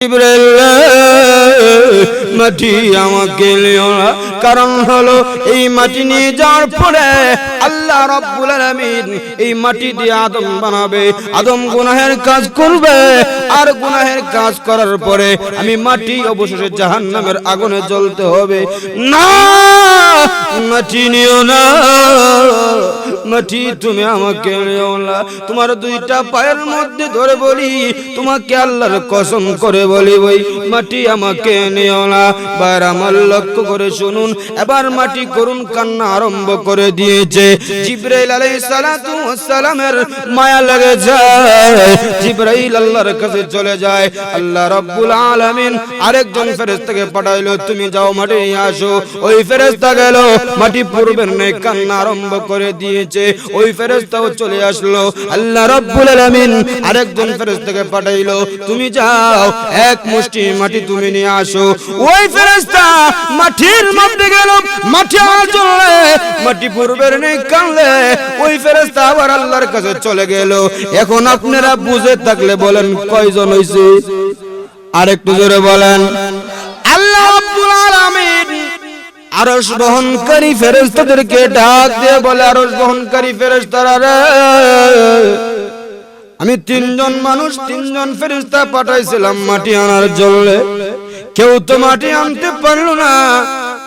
জিবরাইল মাটি আমাকে নিও না, কারণ হলো এই মাটি নিয়ে যাওয়ার পরে আল্লাহ রাব্বুল আলামিন এই মাটি দিয়ে আদম বানাবে। আদম গুনাহের কাজ করবে, আর গুনাহের কাজ করার পরে আমি মাটি অবশেষে জাহান্নামের আগুনে জ্বলতে হবে। না, মাটি নিও না, মাটি তুমি আমাকে নিও না। তোমার দুইটা পায়ের মধ্যে ধরে বলি, তোমাকে আল্লাহর কসম করে বলি, ওই মাটি আমাকে নিও না। বার আমার লক্ষ্য করে শুনুন, এবার মাটি করুন কান্না আরম্ভ করে দিয়েছে। জিবরাইল আলাইহিস সালাতু ওয়াস সালামের মায়া লেগে যায়, জিবরাইল আল্লাহর কাছে চলে যায়। আল্লাহ রাব্বুল আলামিন আরেকজন ফেরেশতাকে পাঠাইলো, তুমি যাও মাটি নিয়ে আসো। ওই ফেরেশতা গেল, মাটি পূর্বের ন্যায় কান্না আরম্ভ করে দিয়েছে। ওই ফেরেশতাও চলে আসলো। আল্লাহ রাব্বুল আলামিন আরেকজন ফেরেশতাকে পাঠাইলো, তুমি যাও এক মুষ্টি মাটি তুমি নিয়ে আসো। ওই ফেরেশতা মাটির মধ্যে গেল, মাটি চলে, মাটি পূর্বের ন্যায় কাঁদলে। ওই ফেরেশতা আবার আল্লাহর কাছে চলে গেল। এখন আপনারা বুঝে থাকলে বলেন কয়জন হইছে? আরেকটু জোরে বলেন। আল্লাহ রাব্বুল আলামিন আরশ বহনকারী ফেরেশতাদেরকে ডাক দিয়ে বলে, আরশ বহনকারী ফেরেশতারা রে, আমি তিনজন মানুষ, তিনজন ফেরেশতা পাঠাইছিলাম মাটি আনার জন্য, কেউ তো মাটি আনতে পারলো না।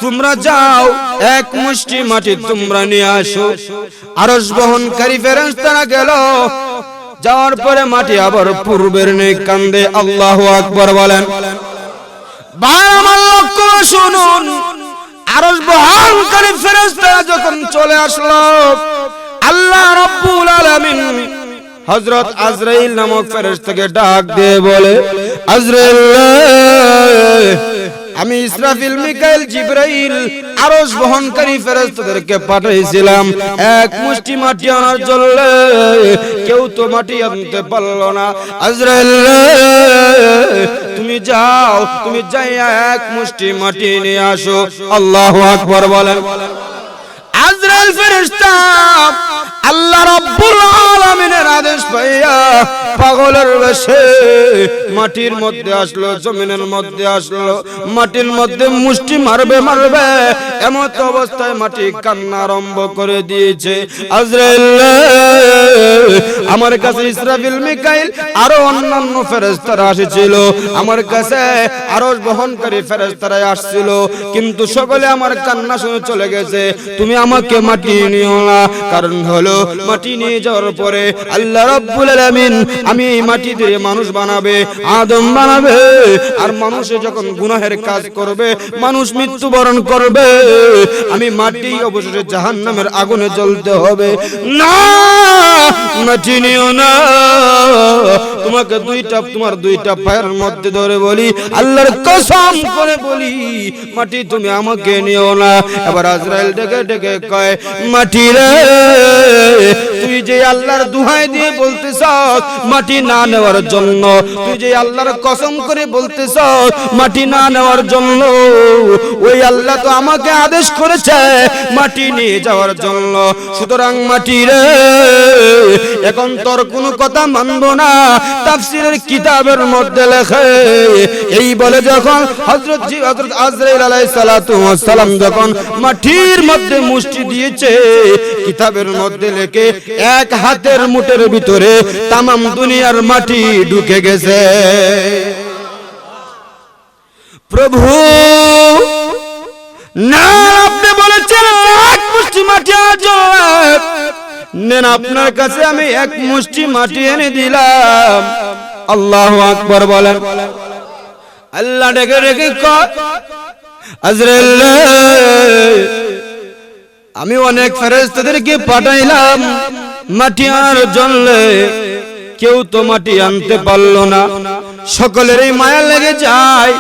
তোমরা যাও এক মুষ্টি মাটি তোমরা নিয়ে আসো। আরশ বহনকারী ফেরেশতারা গেল, যাওয়ার পরে মাটি আবার পূর্বের ন্যায় কান্দে। আল্লাহু আকবার বলেন। ভাই আমার লক্ষ্য শুনুন, আরশ বহনকারী ফেরেশতারা যখন চলে আসলো, আল্লাহ রাব্বুল আলামিন হযরত আজরাইল নামক ফেরেশতাকে ডাক দিয়ে বলে, আজরাইল, আমি ইসরাফিল, মিকাইল, জিবরাইল আরশ বহনকারী ফেরেশতাদেরকে পাঠাইছিলাম এক মুষ্টি মাটি আনার জন্য, কেউ তো মাটি আনতে পারলো না। আজরাইল, তুমি যাও, তুমি যাইয়া এক মুষ্টি মাটি নিয়ে আসো। আল্লাহু আকবার বলেন। আজরাইল ফেরেশতা আল্লাহ রাব্বুল আলামিনের আদেশ পাইয়া পাগলের বেশে মাটির মধ্যে আসলো, জমিনের মধ্যে আসলো। মাটির মধ্যে মুষ্টি মারবে মারবে, এমত অবস্থায় মাটি কান্না আরম্ভ করে দিয়েছে। আজরাইল, আমার কাছে ইসরাফিল, মিকাইল আরো অন্যান্য ফেরেশতারা এসেছিল, আমার কাছে আরশ বহনকারী ফেরেশতারা আসছিল, কিন্তু সকলে আমার কান্না শুনে চলে গেছে। তুমি আমাকে মাটি নিও না, কারণ হলো মাটি নিয়ে যাওয়ার পরে আল্লাহ রাব্বুল আলামিন আমি এই মাটি দিয়ে মানুষ বানাবে, আদম বানাবে। আর মানুষে যখন গুনাহের কাজ করবে, মানুষ মৃত্যুবরণ করবে, আমি মাটি অবশেষে জাহান্নামের আগুনে জ্বলতে হবে। না, মাটি নিও না। তোমাকে তোমার দুইটা পায়ের মধ্যে ধরে বলি, আল্লাহর কসম করে বলি, মাটি তুমি আমাকে নিও না। এবার আজরাইল ডেকে ডেকে কয়, মাটি রে, তুই যে আল্লাহর দোহাই দিয়ে বলতেছ মাটি না নেওয়ার জন্য, তুই যে আল্লাহর কসম করে বলতেছ মাটি না নেওয়ার জন্য, ওই আল্লাহ তো আমাকে আদেশ করেছে মাটি নিয়ে যাওয়ার জন্য। সুতরাং মাটি রে, এখন তোর কোনো কথা মানবো না। তাফসীরের কিতাবের মধ্যে লেখে, এই বলে যখন হযরত আজরাইল আলাইহিস সালাতু ওয়াস সালাম যখন মাটির মধ্যে মুষ্টি দিয়েছে, কিতাবের মধ্যে লেখে এক হাতের মুঠের ভিতরে তামাম দুনিয়ার মাটি ঢুকে গেছে। প্রভু, না, আপনি বলেছেন এক মুষ্টি মাটি নেন, আপনার কাছে আমি এক মুষ্টি মাটি এনে দিলাম। আল্লাহু আকবার বলেন। আল্লাহ ডেকে ডেকে কয়, আজরাইল, আমি অনেক ফেরেশতাদেরকে পাঠাইলাম মাটি আনার জন্য, কেউ তো মাটি আনতে পারলো না। সকলেরই মায়া লেগে যায়।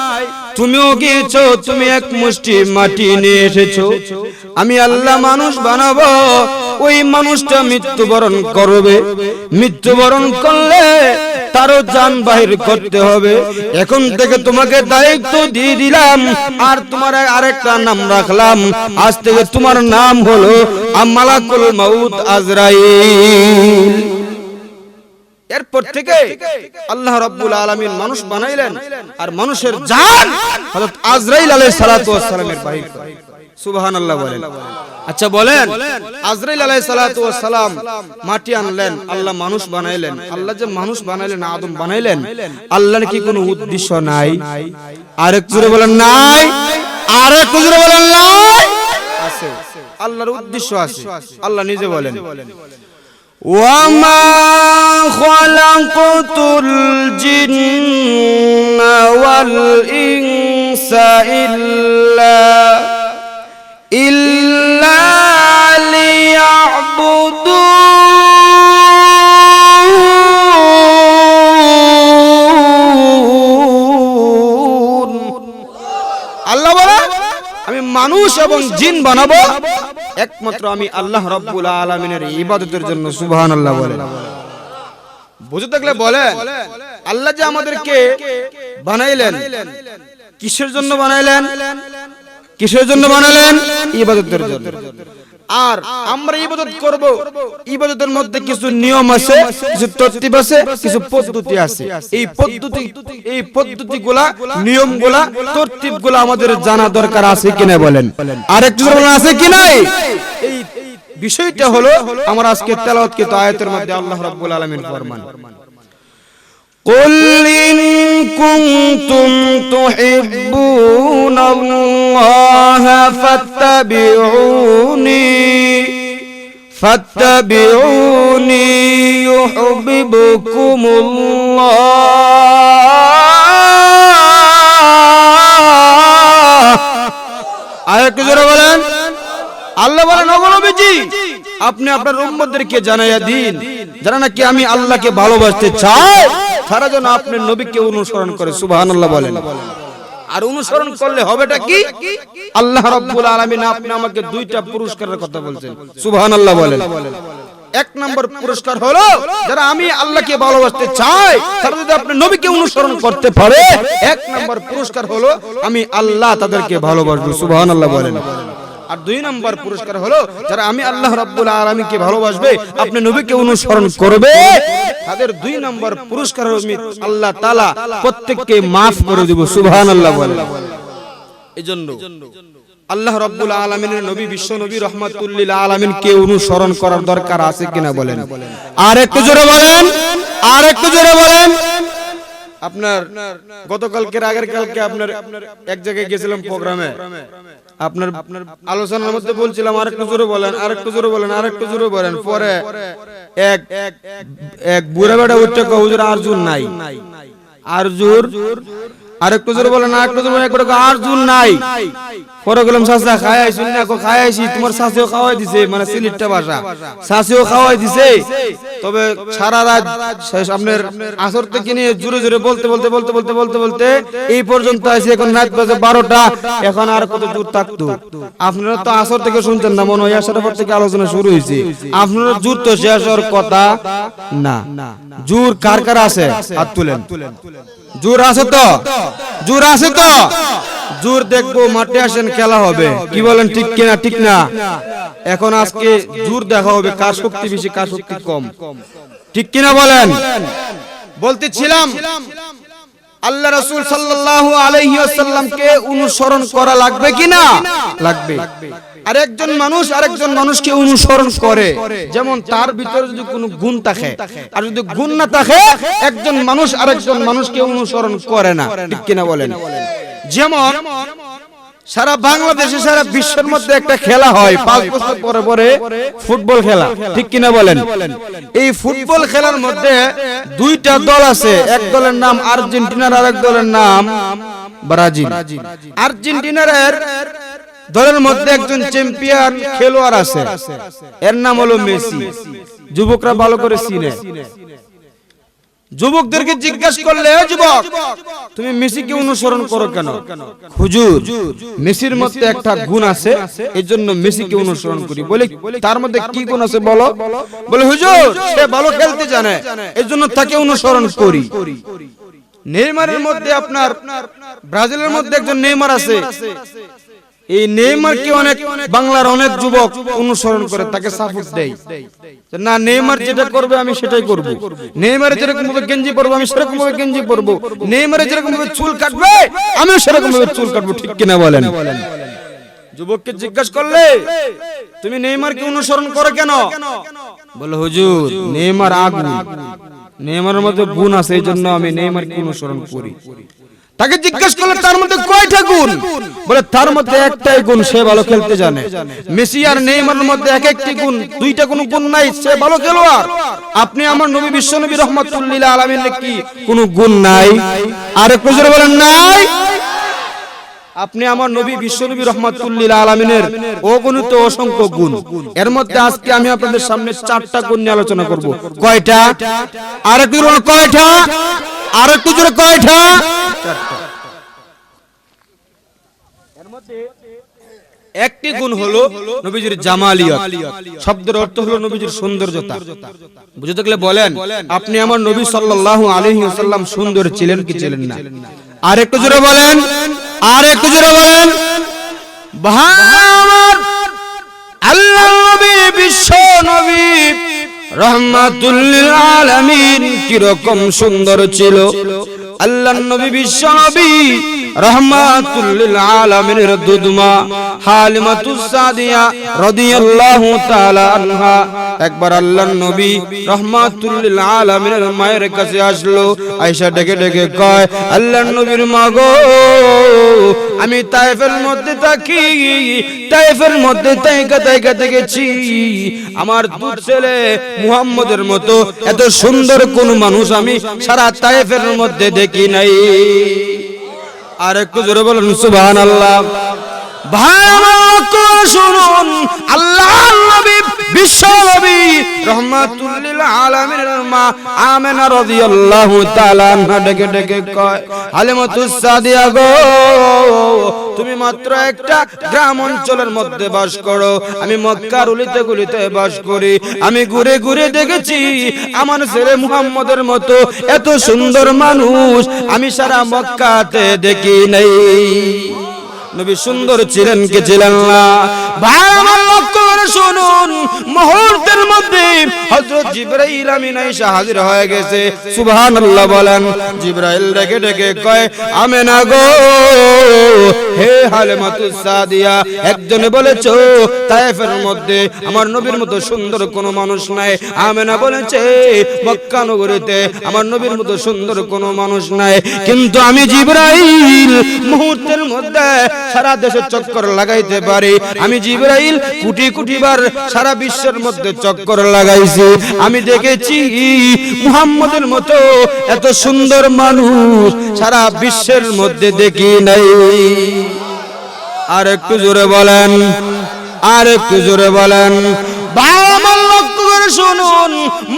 তুমিও গিয়েছো, তুমি এক মুষ্টি মাটি নিয়ে এসেছো। আমি আল্লাহ মানুষ বানাবো, ওই মানুষটা মৃত্যুবরণ করবে। মৃত্যুবরণ করলে তারও জান বাহির করতে হবে। এখন থেকে তোমাকে দায়িত্ব দিয়ে দিলাম, আর তোমার আরেকটা নাম রাখলাম। আজ থেকে তোমার নাম হলো মালাকুল মাউত আজরাইল। এরপর থেকে আল্লাহ রাব্বুল আলামিন মানুষ বানাইলেন আর মানুষের জান হযরত আজরাইল আলাইহিস সালাতু ওয়াস সালামের বাহির করেন। সুবহানাল্লাহ বলেন। আচ্ছা বলেন, আজরাইল আলাইহিস সালাতু ওয়াস সালাম মাটি আনলেন, আল্লাহ মানুষ বানাইলেন। আল্লাহ যে মানুষ বানাইলেন, আদম বানাইলেন, আল্লাহর কি কোনো উদ্দেশ্য নাই? আরেক জোরে বলেন নাই, আরেক জোরে বলেন নাই। আছে, আল্লাহর উদ্দেশ্য আছে। আল্লাহ নিজে বলেন, ওয়ামা খালাকাতুল জিন্না ওয়াল ইনসা ইল্লা লিয়াবুদুন। আল্লাহ বলে আমি মানুষ এবং জিন বানাবো একমাত্র আমি আল্লাহ রাব্বুল আলামিনের ইবাদতের জন্য। সুবহানাল্লাহ বলেন। বুঝে থাকলে বলেন, আল্লাহ যে আমাদেরকে বানাইলেন কিসের জন্য বানাইলেন? কিসের জন্য বানালেন? ইবাদতের জন্য। আর আমরা ইবাদত করব, ইবাদতের মধ্যে কিছু নিয়ম আছে, কিছু তরতিব আছে, কিছু পদ্ধতি আছে। এই পদ্ধতিগুলা, নিয়মগুলা, তরতিবগুলা আমাদের জানা দরকার আছে কিনা বলেন। আরেকটু বলেন আছে কি নাই? এই বিষয়টা হলো আমরা আজকে তেলাওয়াতকৃত আয়াতের মধ্যে আল্লাহ রাব্বুল আলামিন ফরমান, قل إن كنتم تحبون الله فاتبعوني يحببكم الله। আরেকটু জোরে বলেন। আল্লাহ বলেন, ও নবীজি আপনি আপনার উম্মতদেরকে জানাইয়া দিন যারা নাকি আমি আল্লাহকে ভালোবাসতে চাই তারা যেন আপনি নবীকে অনুসরণ করে। সুবহানাল্লাহ বলেন। আর অনুসরণ করলে হবেটা কি? আল্লাহ রাব্বুল আলামিন আপনি আমাকে দুইটা পুরস্কারের কথা বলছেন। সুবহানাল্লাহ বলেন। এক নম্বর পুরস্কার হলো যারা আমি আল্লাহকে ভালোবাসতে চাই তারা যদি আপনি নবীকে অনুসরণ করতে পারে, এক নম্বর পুরস্কার হলো আমি আল্লাহ তাদেরকে ভালোবাসবো। সুবহানাল্লাহ বলেন। আর দুই নম্বর পুরস্কার হলো যারা আমি আল্লাহ রাব্বুল আলামিনকে ভালোবাসবে, আপনি নবীকে অনুসরণ করবে, তাদের দুই নম্বর পুরস্কার হলো আল্লাহ তাআলা প্রত্যেককে maaf করে দিব। সুবহানাল্লাহ বলেন। এজন্য আল্লাহ রাব্বুল আলামিনের নবী, বিশ্ব নবী রাহমাতুল লিল আলামিনকে অনুসরণ করার দরকার আছে কিনা বলেন। আর একটু জোরে বলেন, আর একটু জোরে বলেন। আপনার গতকালকের আগের কালকে আপনার এক জায়গায় গেছিলাম প্রোগ্রামে, আপনার আলোচনার মধ্যে বলছিলাম আরেকটু জোরে বলেন, আরেকটু জোরে বলেন, আরেকটু জোরে বলেন। পরে এক বুড়া বেটা উঠে কয় হুজুর আরজুন নাই, আরজুর আরেকটু জোরে বলেন, আরেকটু জোরে বলেন, একটু আরজুন নাই। পরে গেলাম চাচা খাই আইছি না, খাই আইছি, তোমার শাশুও খাওয়াই দিছে, মানে সিলেটটা ভাষা, শাশুও খাওয়াই দিছে। তবে সারা রাত আপনার আসর থেকে নিয়ে জোরে জোরে বলতে বলতে বলতে বলতে বলতে বলতে এই পর্যন্ত আইছে, এখন রাত বাজে 12টা। এখন আর কত জোর থাকতো? আপনারা তো আসর থেকে শুনতেন না, মনে হয় আসার পর থেকে আলোচনা শুরু হয়েছে। আপনারা জোর তো শেষ হওয়ার কথা না। জোর কার কার আছে হাত তুলেন। জোর আছে তো? জোর আছে তো? জোর দেখবো, মাঠে আসেন, খেলা হবে। কি বলেন, ঠিক কিনা? ঠিক না? এখন আজকে জোর দেখা হবে কার শক্তি বেশি, কার শক্তি কম। ঠিক কিনা বলেন? বলতেছিলাম আল্লাহ রাসূল সাল্লাল্লাহু আলাইহি ওয়াসাল্লামকে অনুসরণ করা লাগবে কিনা? লাগবে। আর একজন মানুষ আরেকজন মানুষকে অনুসরণ করে, যেমন তার ভিতরে যদি কোনো গুণ থাকে, আর যদি গুণ না থাকে একজন মানুষ আরেকজন মানুষকে অনুসরণ করে না। ঠিক কিনা বলেন? যেমন সারা বাংলাদেশে, সারা বিশ্বের মধ্যে একটা খেলা হয় 5 বছর পরে পরে, ফুটবল খেলা। ঠিক কিনা বলেন? এই ফুটবল খেলার মধ্যে দুইটা দল আছে, এক দলের নাম আর্জেন্টিনার আর এক দলের নাম ব্রাজিল। আর্জেন্টিনার দলের মধ্যে একজন চ্যাম্পিয়ন খেলোয়াড় আছে, এর নাম হলো মেসি। যুবকরা ভালো করে চিনে। যুবকদেরকে জিজ্ঞাসা করলে, যুবক তুমি মেসিকে অনুসরণ করো কেন? হুজুর মেসির মধ্যে একটা গুণ আছে, এজন্য মেসিকে অনুসরণ করি। বলে তার মধ্যে কি গুণ আছে বলো? বলে হুজুর সে ভালো খেলতে জানে, এজন্য তাকে অনুসরণ করি। নেইমারের মধ্যে, আপনার ব্রাজিলের মধ্যে একজন নেইমার আছে, এই নেইমারকে অনেক বাংলার অনেক যুবক অনুসরণ করে, তাকে সাপোর্ট দেয়, না নেইমার যেটা করবে আমি সেটাই করব, নেইমার যেরকম ভাবে গেঞ্জি পরবো আমি সেরকম ভাবে গেঞ্জি পরবো, নেইমার যেরকম ভাবে চুল কাটবে আমিও সেরকম ভাবে চুল কাটবো। ঠিক কিনা বলেন? যুবককে জিজ্ঞাসা করলে তুমি নেইমারকে অনুসরণ করো কেন? বলে হুজুর নেইমার আগুন, নেইমারের মধ্যে গুণ আছে এই জন্য আমি নেইমারকে অনুসরণ করি। তাকে জিজ্ঞাসা করলে তার মধ্যে কয়টা গুণ? বলে তার মধ্যে একটাই গুণ, সে ভালো খেলতে জানে। মেসি আর নেইমারের মধ্যে এক একটি গুণ, দুইটা কোনো গুণ নাই, সে ভালো খেলোয়াড়। আপনি আমার নবী বিশ্বনবী রহমাতুল্লিল আলামিনের কি কোনো গুণ নাই? আর একটু জোরে বলেন নাই। আপনি আমার নবী বিশ্বনবী রহমাতুল্লিল আলামিনের অগণিত অসংখ্য গুণ, এর মধ্যে আজকে আমি আপনাদের সামনে 4টা গুণ নিয়ে আলোচনা করব। কয়টা? আর একটু জোরে কয়টা? আর একটু জোরে কয়টা? 4টা। এর মধ্যে একটি গুণ হলো নবীজির জামালিয়ত। শব্দের অর্থ হলো নবীজির সৌন্দর্যতা। বুঝতে গেলে বলেন আপনি আমার নবী সাল্লাল্লাহু আলাইহি ওয়াসাল্লাম সুন্দর ছিলেন কি ছিলেন না? আর একটু জোরে বলেন, আর একটু জোরে বলেন। ভাই আল্লাহর নবী বিশ্ব নবী রহমাতুল লিল আলামিন কিরকম সুন্দর ছিল। আল্লাহর নবী বিশ্ব নবী রহমাতুল লিল আলামিনের দুধমা হালিমাতুস সাদিয়া রাদিয়াল্লাহু তাআলা আনহা একবার আল্লাহর নবী রহমাতুল লিল আলামিনের মায়ের কাছে আসলো। আয়েশা ডেকে ডেকে কয়, আল্লাহর নবীর মা গো, আমি তায়েফের মধ্যে থাকি, তায়েফের মধ্যে তাইকা দেখেছি আমার দুধ ছেলে মুহাম্মদের মতো এত সুন্দর কোন মানুষ আমি সারা তায়েফের মধ্যে দেখি নাই। আর একটু জোরে বলুন সুবহানাল্লাহ। ভাই আমার শুনুন, আল্লাহর নবী বিশ্ব নবী রহমাতুল লিল আলামিনের মা আমেনা রাদিয়াল্লাহু তাআলা আনহা ডেকে ডেকে কয়, হালিমাতুস সাদিয়া গো, তুমি মাত্র একটা গ্রাম অঞ্চলের মধ্যে বাস করো, আমি মক্কার অলিতে গলিতে বাস করি। আমি ঘুরে ঘুরে দেখেছি আমার ছেলে মুহাম্মদের মতো এত সুন্দর মানুষ আমি সারা মক্কাতে দেখি নাই। নবী সুন্দর ছিলেন কি ছিলেন না? ভাই আমার লক্ষ্য করে শুনুন, মুহূর্তের মধ্যে হযরত জিবরাইল আমিন আয়েশা হাজির হয়ে গেছে। সুবহানাল্লাহ বলেন। জিবরাইল ডেকে ডেকে কয়, আমেনা গো, হে হালিমাতুস সাদিয়া, একজনে বলেছো তায়েফের মধ্যে আমার নবীর মতো সুন্দর কোনো মানুষ নাই। আমেনা বলেছে মক্কা নগরীতে আমার নবীর মতো সুন্দর কোনো মানুষ নাই। কিন্তু আমি জিবরাইল মুহূর্তের মধ্যে সারা দেশে চক্কর লাগাইতে পারি। আমি জিবরাইল কোটি কোটি বার সারা বিশ্বের মধ্যে চক্কর লাগাইছি। আমি দেখেছি মুহাম্মদের মতো এত সুন্দর মানুষ সারা বিশ্বের মধ্যে দেখি নাই। আর একটু জোরে বলেন, আর একটু জোরে বলেন। আমার লক্ষ্য করে শুনুন,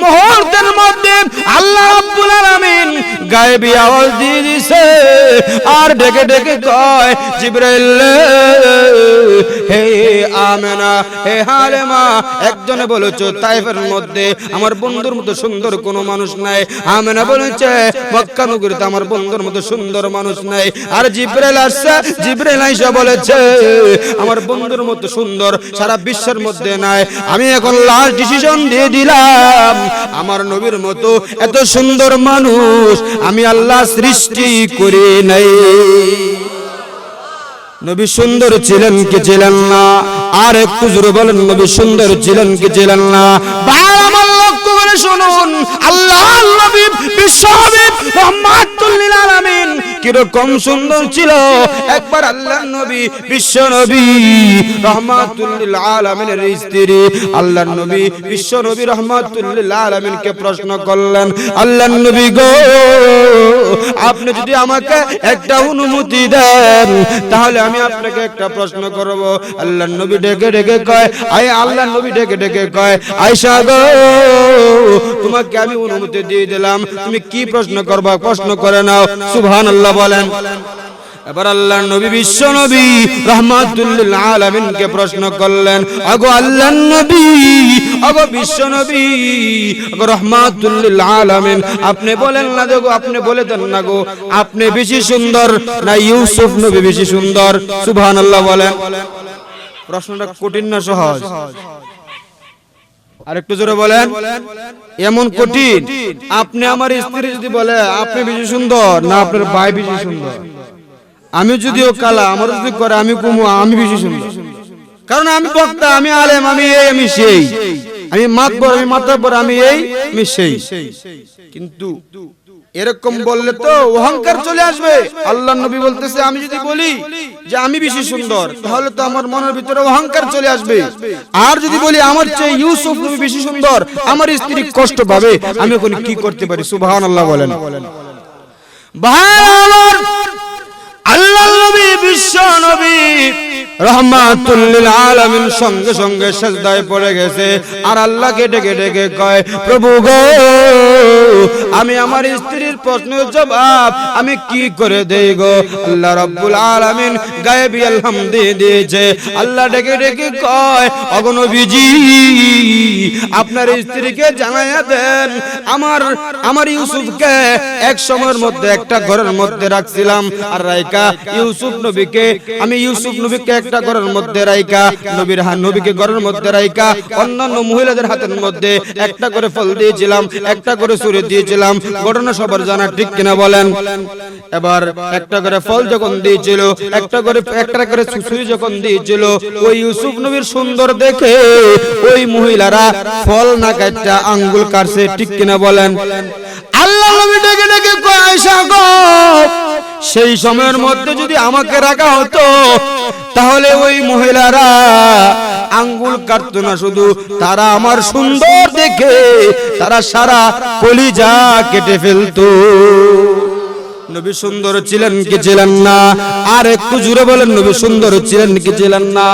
মুহূর্তের মধ্যে আল্লাহ রাব্বুল আলামিন গায়েবী আওয়াজ দিয়ে দিছে আর ডেকে ডেকে কয়, জিবরাইল হে আমেনা, হে হালিমা, একজনে বলেছো তায়েফের মধ্যে আমার বন্ধুর মতো সুন্দর কোনো মানুষ নাই। আমেনা বলেছে মক্কা নগরীতে আমার বন্ধুর মতো সুন্দর মানুষ নাই। আর জিবরাইল আসছে, জিবরাইল আইসা বলেছে আমার বন্ধুর মতো সুন্দর সারা বিশ্বের মধ্যে নাই। আমি এখন লাস্ট ডিসিশন দিয়ে দিলাম, আমার নবীর মতো এত সুন্দর মানুষ আমি আল্লাহ সৃষ্টি করি নাই। নবী সুন্দর ছিলেন কি ছিলেন না? আর একটু জোরে বলেন, নবী সুন্দর ছিলেন কি ছিলেন না? ভাই আমার লক্ষ্য করে শুনুন, আল্লাহর নবী বিশ্ব নবী রহমাতুল লিল আলামিন কিরকম সুন্দর ছিল। একবার আল্লাহর নবী বিশ্ব নবী রহমাতুল লিল আলামিনের স্ত্রী আল্লাহর নবী বিশ্ব নবী রহমাতুল লিল আলামিনকে প্রশ্ন করলেন, আল্লাহর নবী গো, আপনি যদি আমাকে একটা অনুমতি দেন তাহলে আমি আপনাকে একটা প্রশ্ন করব। আল্লাহর নবী ডেকে ডেকে কয়, আয় আল্লাহর নবী ডেকে ডেকে কয়, আয়েশা গো, তোমাকে আমি অনুমতি দিয়ে দিলাম, তুমি কি প্রশ্ন করবা প্রশ্ন করে নাও। সুবহানাল্লাহ বলেন। এবার আল্লাহর নবী বিশ্ব নবী রাহমাতুল লিল আলামিনকে প্রশ্ন করলেন, আগো আল্লাহর নবী, আগো বিশ্ব নবী, আগো রাহমাতুল লিল আলামিন, আপনি বলেন না গো, আপনি বলে দেন না গো, আপনি বেশি সুন্দর না ইউসুফ নবী বেশি সুন্দর? সুবহানাল্লাহ বলেন। প্রশ্নটা কঠিন না সহজ? আরেকটু জোরে বলেন। এমন কঠিন? আপনি আমার স্ত্রী যদি বলে আপনি বেশি সুন্দর না আপনার ভাই বেশি সুন্দর, আমি যদিও কালা, আমার যদি করে আমি কুমু আমি বেশি সুন্দর, কারণ আমি বক্তা, আমি আলেম, আমি এই আমি সেই, আমি মাতবর, আমি মাতাবর, আমি এই আমি সেই। কিন্তু এরকম বললে তো অহংকার চলে আসবে। আল্লাহর নবী বলতেছে আমি যদি বলি যে আমি বেশি সুন্দর, তাহলে তো আমার মনের ভিতরে অহংকার চলে আসবে। আর যদি বলি আমার চেয়ে ইউসুফ নবী বেশি সুন্দর, আমার স্ত্রী কষ্ট পাবে, আমি এখন কি করতে পারি? সুবহানাল্লাহ বলেন। ভাই আমার, আল্লাহর নবী বিশ্ব নবী রাহমাতুল লিল আলামিন সঙ্গে সঙ্গে সিজদায় পড়ে গেছে আর আল্লাহকে ডেকে ডেকে কয়, প্রভু গো, আমি আমার স্ত্রীর প্রশ্নের জবাব আমি কি করে দেই গো? আল্লাহ রাব্বুল আলামিন গায়েবী ইলহাম দিয়ে দিয়েছে। আল্লাহ ডেকে ডেকে কয়, ওগো নবীজি, আপনার স্ত্রীকে জানায়া দেন আমার ইউসুফকে এক সময়ের মধ্যে একটা ঘরের মধ্যে রাখছিলাম, আর রাইকা ইউসুফ নবীকে, আমি ইউসুফ নবীকে একটা ঘরের মধ্যে রাইকা, নবীকে ঘরের মধ্যে রাইকা অন্যান্য মহিলাদের হাতের মধ্যে একটা করে ফল দিয়েছিলাম, একটা করে ছুরি দিয়েছিলাম। ঘটনা সবার জানা, ঠিক কিনা বলেন? এবার একটা করে ফল যখন দিয়েছিল, একটা করে ছুরি যখন দিয়েছিল, ওই ইউসুফ নবীর সুন্দর দেখে ওই মহিলারা ফল না কাটটা আঙ্গুল কাটছে, ঠিক কিনা বলেন? আল্লাহ নবী ডেকে ডেকে কয়, আয়েশা গো, সেই সময়ের মধ্যে যদি আমাকে রাখা হতো তাহলে ওই মহিলারা আঙ্গুল কাটতো না, শুধু তারা আমার সুন্দর দেখে তারা সারা কলিজা কেটে ফেলতো। নবী সুন্দর ছিলেন কি ছিলেন না? আর একটু জোরে বলেন, নবী সুন্দর ছিলেন কি ছিলেন না?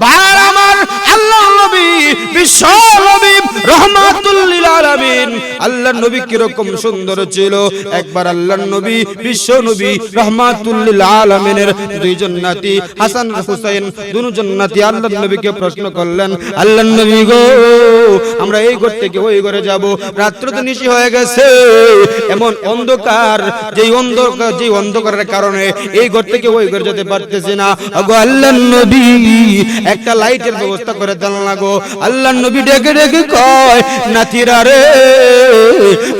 ভাই আমার, আল্লাহ নবী বিশ্ব নবী রাহমাতুল লিল আলামিন, আল্লাহর নবী কি রকম সুন্দর ছিল? একবার আল্লাহর নবী বিশ্ব নবী রাহমাতুল লিল আলামিনের দুইজন নাতি হাসান আর হুসাইন, দুজন নাতি আল্লাহর নবীকে প্রশ্ন করলেন, আল্লাহর নবী গো, আমরা এই ঘর থেকে ওই ঘরে যাব, রাত্রি তো নিশি হয়ে গেছে, এমন অন্ধকার, যে অন্ধকারের কারণে এই ঘর থেকে ওই ঘরে যেতে পারতেছি না। আগো আল্লাহর নবী, একটা লাইটের ব্যবস্থা করে দেন না গো। আল্লাহর নবী ডেকে ডেকে কয়, নাতিরা রে,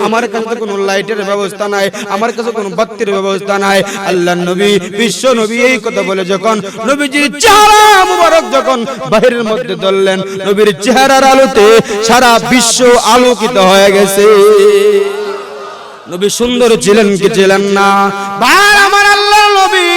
আমার কাছে কোনো লাইটের ব্যবস্থা নাই, আমার কাছে কোনো বাতির ব্যবস্থা নাই। আল্লাহর নবী বিশ্ব নবী এই কথা বলে যখন নবীজির চেহারা মুবারক যখন বাহিরের মধ্যে ধরলেন, নবীর চেহারার আলোতে সারা বিশ্ব আলোকিত হয়ে গেছে। নবী সুন্দর ছিলেন কি ছিলেন না? ভাই আমার, আল্লাহ নবী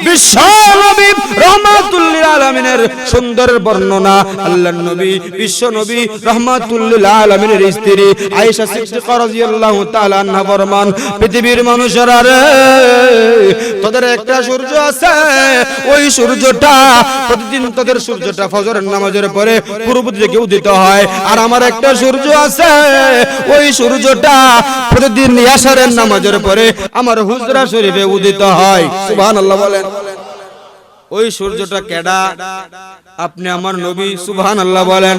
বিশ্ব নবী রাহমাতুল লিল আলামিনের সুন্দরের বর্ণনা আল্লাহর নবী বিশ্ব নবী রাহমাতুল লিল আলামিনের স্ত্রী আয়েশা সিদ্দিকা রাদিয়াল্লাহু তাআলা আনহা ফরমান, পৃথিবীর মানুষেরা রে, তাদের একটা সূর্য আছে, ওই সূর্যটা প্রতিদিন তাদের সূর্যটা ফজরের নামাজের পরে পূর্ব দিকে উদিত হয়, আর আমার একটা সূর্য আছে, ওই সূর্যটা প্রতিদিন আসরের নামাজের পরে আমার হুজরা শরীফে উদিত হয়। সুবহানাল্লাহ বলেন। ওই সূর্যটা কেডা? আপনি আমার নবী। সুবহানাল্লাহ বলেন।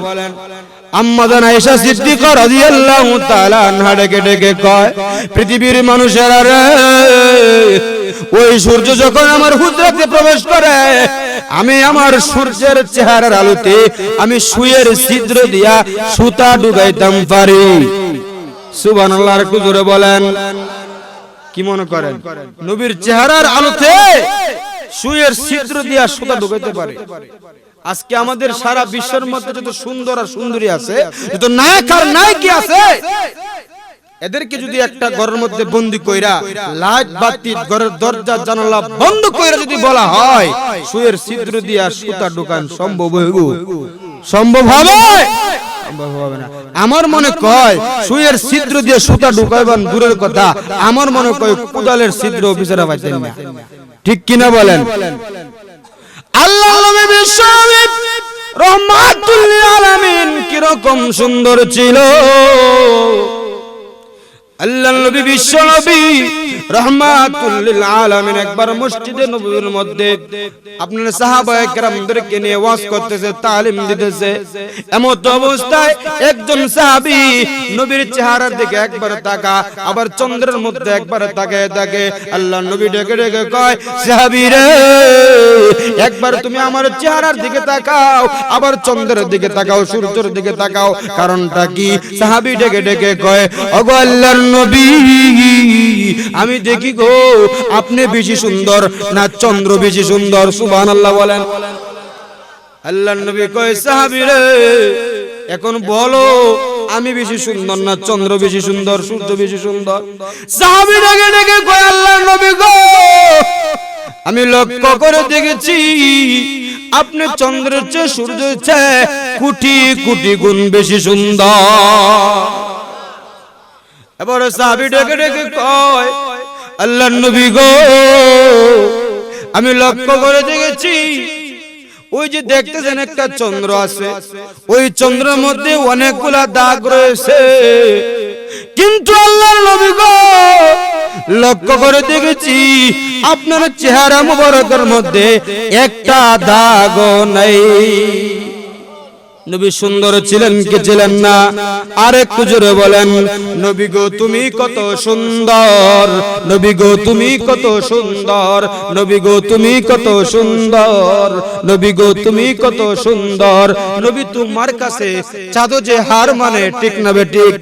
আম্মা জান আয়েশা সিদ্দিকা রাদিয়াল্লাহু তাআলা আনহা ডেকে ডেকে কয়, পৃথিবীর মানুষেরা রে, ওই সূর্য যখন আমার হুজরাতে প্রবেশ করে, আমি আমার সূর্যের চেহারার আলোতে আমি সুয়ের ছিদ্র দিয়া সুতা ঢুকাইতাম পারি। সুবহানাল্লাহ। আর একটু জোরে বলেন। কি মনে করেন? নবীর চেহারার আলোতে সুয়ের ছিদ্র দিয়া সুতা ঢুকাইতে পারে। আজকে আমাদের সারা বিশ্বের মধ্যে যত সুন্দর আর সুন্দরী আছে, যত নায়ক আর নায়িকা আছে, এদেরকে যদি একটা ঘরের মধ্যে বন্দি কইরা লাইট বাতি ঘরের দরজা জানালা বন্ধ কইরা যদি বলা হয় সুয়ের ছিদ্র দিয়া সুতা ঢুকান, সম্ভব হইব? সম্ভব হবে? সম্ভব হবে না। আমার মনে কয় সুয়ের ছিদ্র দিয়ে সুতা ঢুকাইবান দূরের কথা, আমার মনে কয় কুদালের ছিদ্র অফিসাররা পাইতেন না। ঠিক কিনা বলেন? আল্লাহ নবী বিশ্ব নবী রাহমাতুল লিল আলামিন কি রকম সুন্দর ছিল! আল্লাহর নবী বিশ্ব নবী রাহমাতুল লিল আলামিন একবার মসজিদে নববীর মধ্যে আপনার সাহাবায়ে কেরামদেরকে নিয়ে ওয়াজ করতেছে, তালিম দিতেছে। এমন অবস্থায় একজন সাহাবী নবীর চেহারার দিকে একবার তাকা, আবার চন্দ্রের মধ্যে একবার তাকায় থাকে। আল্লাহর নবী ডেকে ডেকে কয়, সাহাবী রে, একবার তুমি আমার চেহারার দিকে তাকাও, আবার চন্দ্রের দিকে তাকাও, সূর্যের দিকে তাকাও। কারণটা কি? সাহাবী ডেকে ডেকে কয়, ওগো আল্লাহর নবী, আমি দেখি গো আপনি বেশি সুন্দর না চন্দ্র বেশি সুন্দর? সুবহানাল্লাহ বলেন। আল্লাহর নবী কয়, সাহাবী রে, এখন বলো আমি বেশি সুন্দর না চন্দ্র বেশি সুন্দর, সূর্য বেশি সুন্দর? সাহাবী ডেকে ডেকে কয়, আল্লাহর নবী গো, আমি লক্ষ্য করে দেখেছি আপনি চন্দ্রের চেয়ে সূর্যের চেয়ে কোটি কোটি গুণ বেশি সুন্দর। এবার সাহাবী ডেকে ডেকে কয়, আল্লাহর নবী গো, আমি লক্ষ্য করে দেখেছি ওই যে দেখতেছেন একটা চন্দ্র আছে, ওই চন্দ্রের মধ্যে অনেকগুলা দাগ রয়েছে, কিন্তু আল্লাহর নবী গো, লক্ষ্য করে দেখেছি আপনার চেহারা মুবারকের মধ্যে একটা দাগও নাই। নবী সুন্দর ছিলেন কি ছিলেন না? আর একটু জোরে বলেন, নবী গো তুমি কত সুন্দর, নবী গো তুমি কত সুন্দর, নবী গো তুমি কত সুন্দর, নবী গো তুমি কত সুন্দর। নবী তোমার কাছে চাঁদও যে হার মানে, ঠিক না বেঠিক?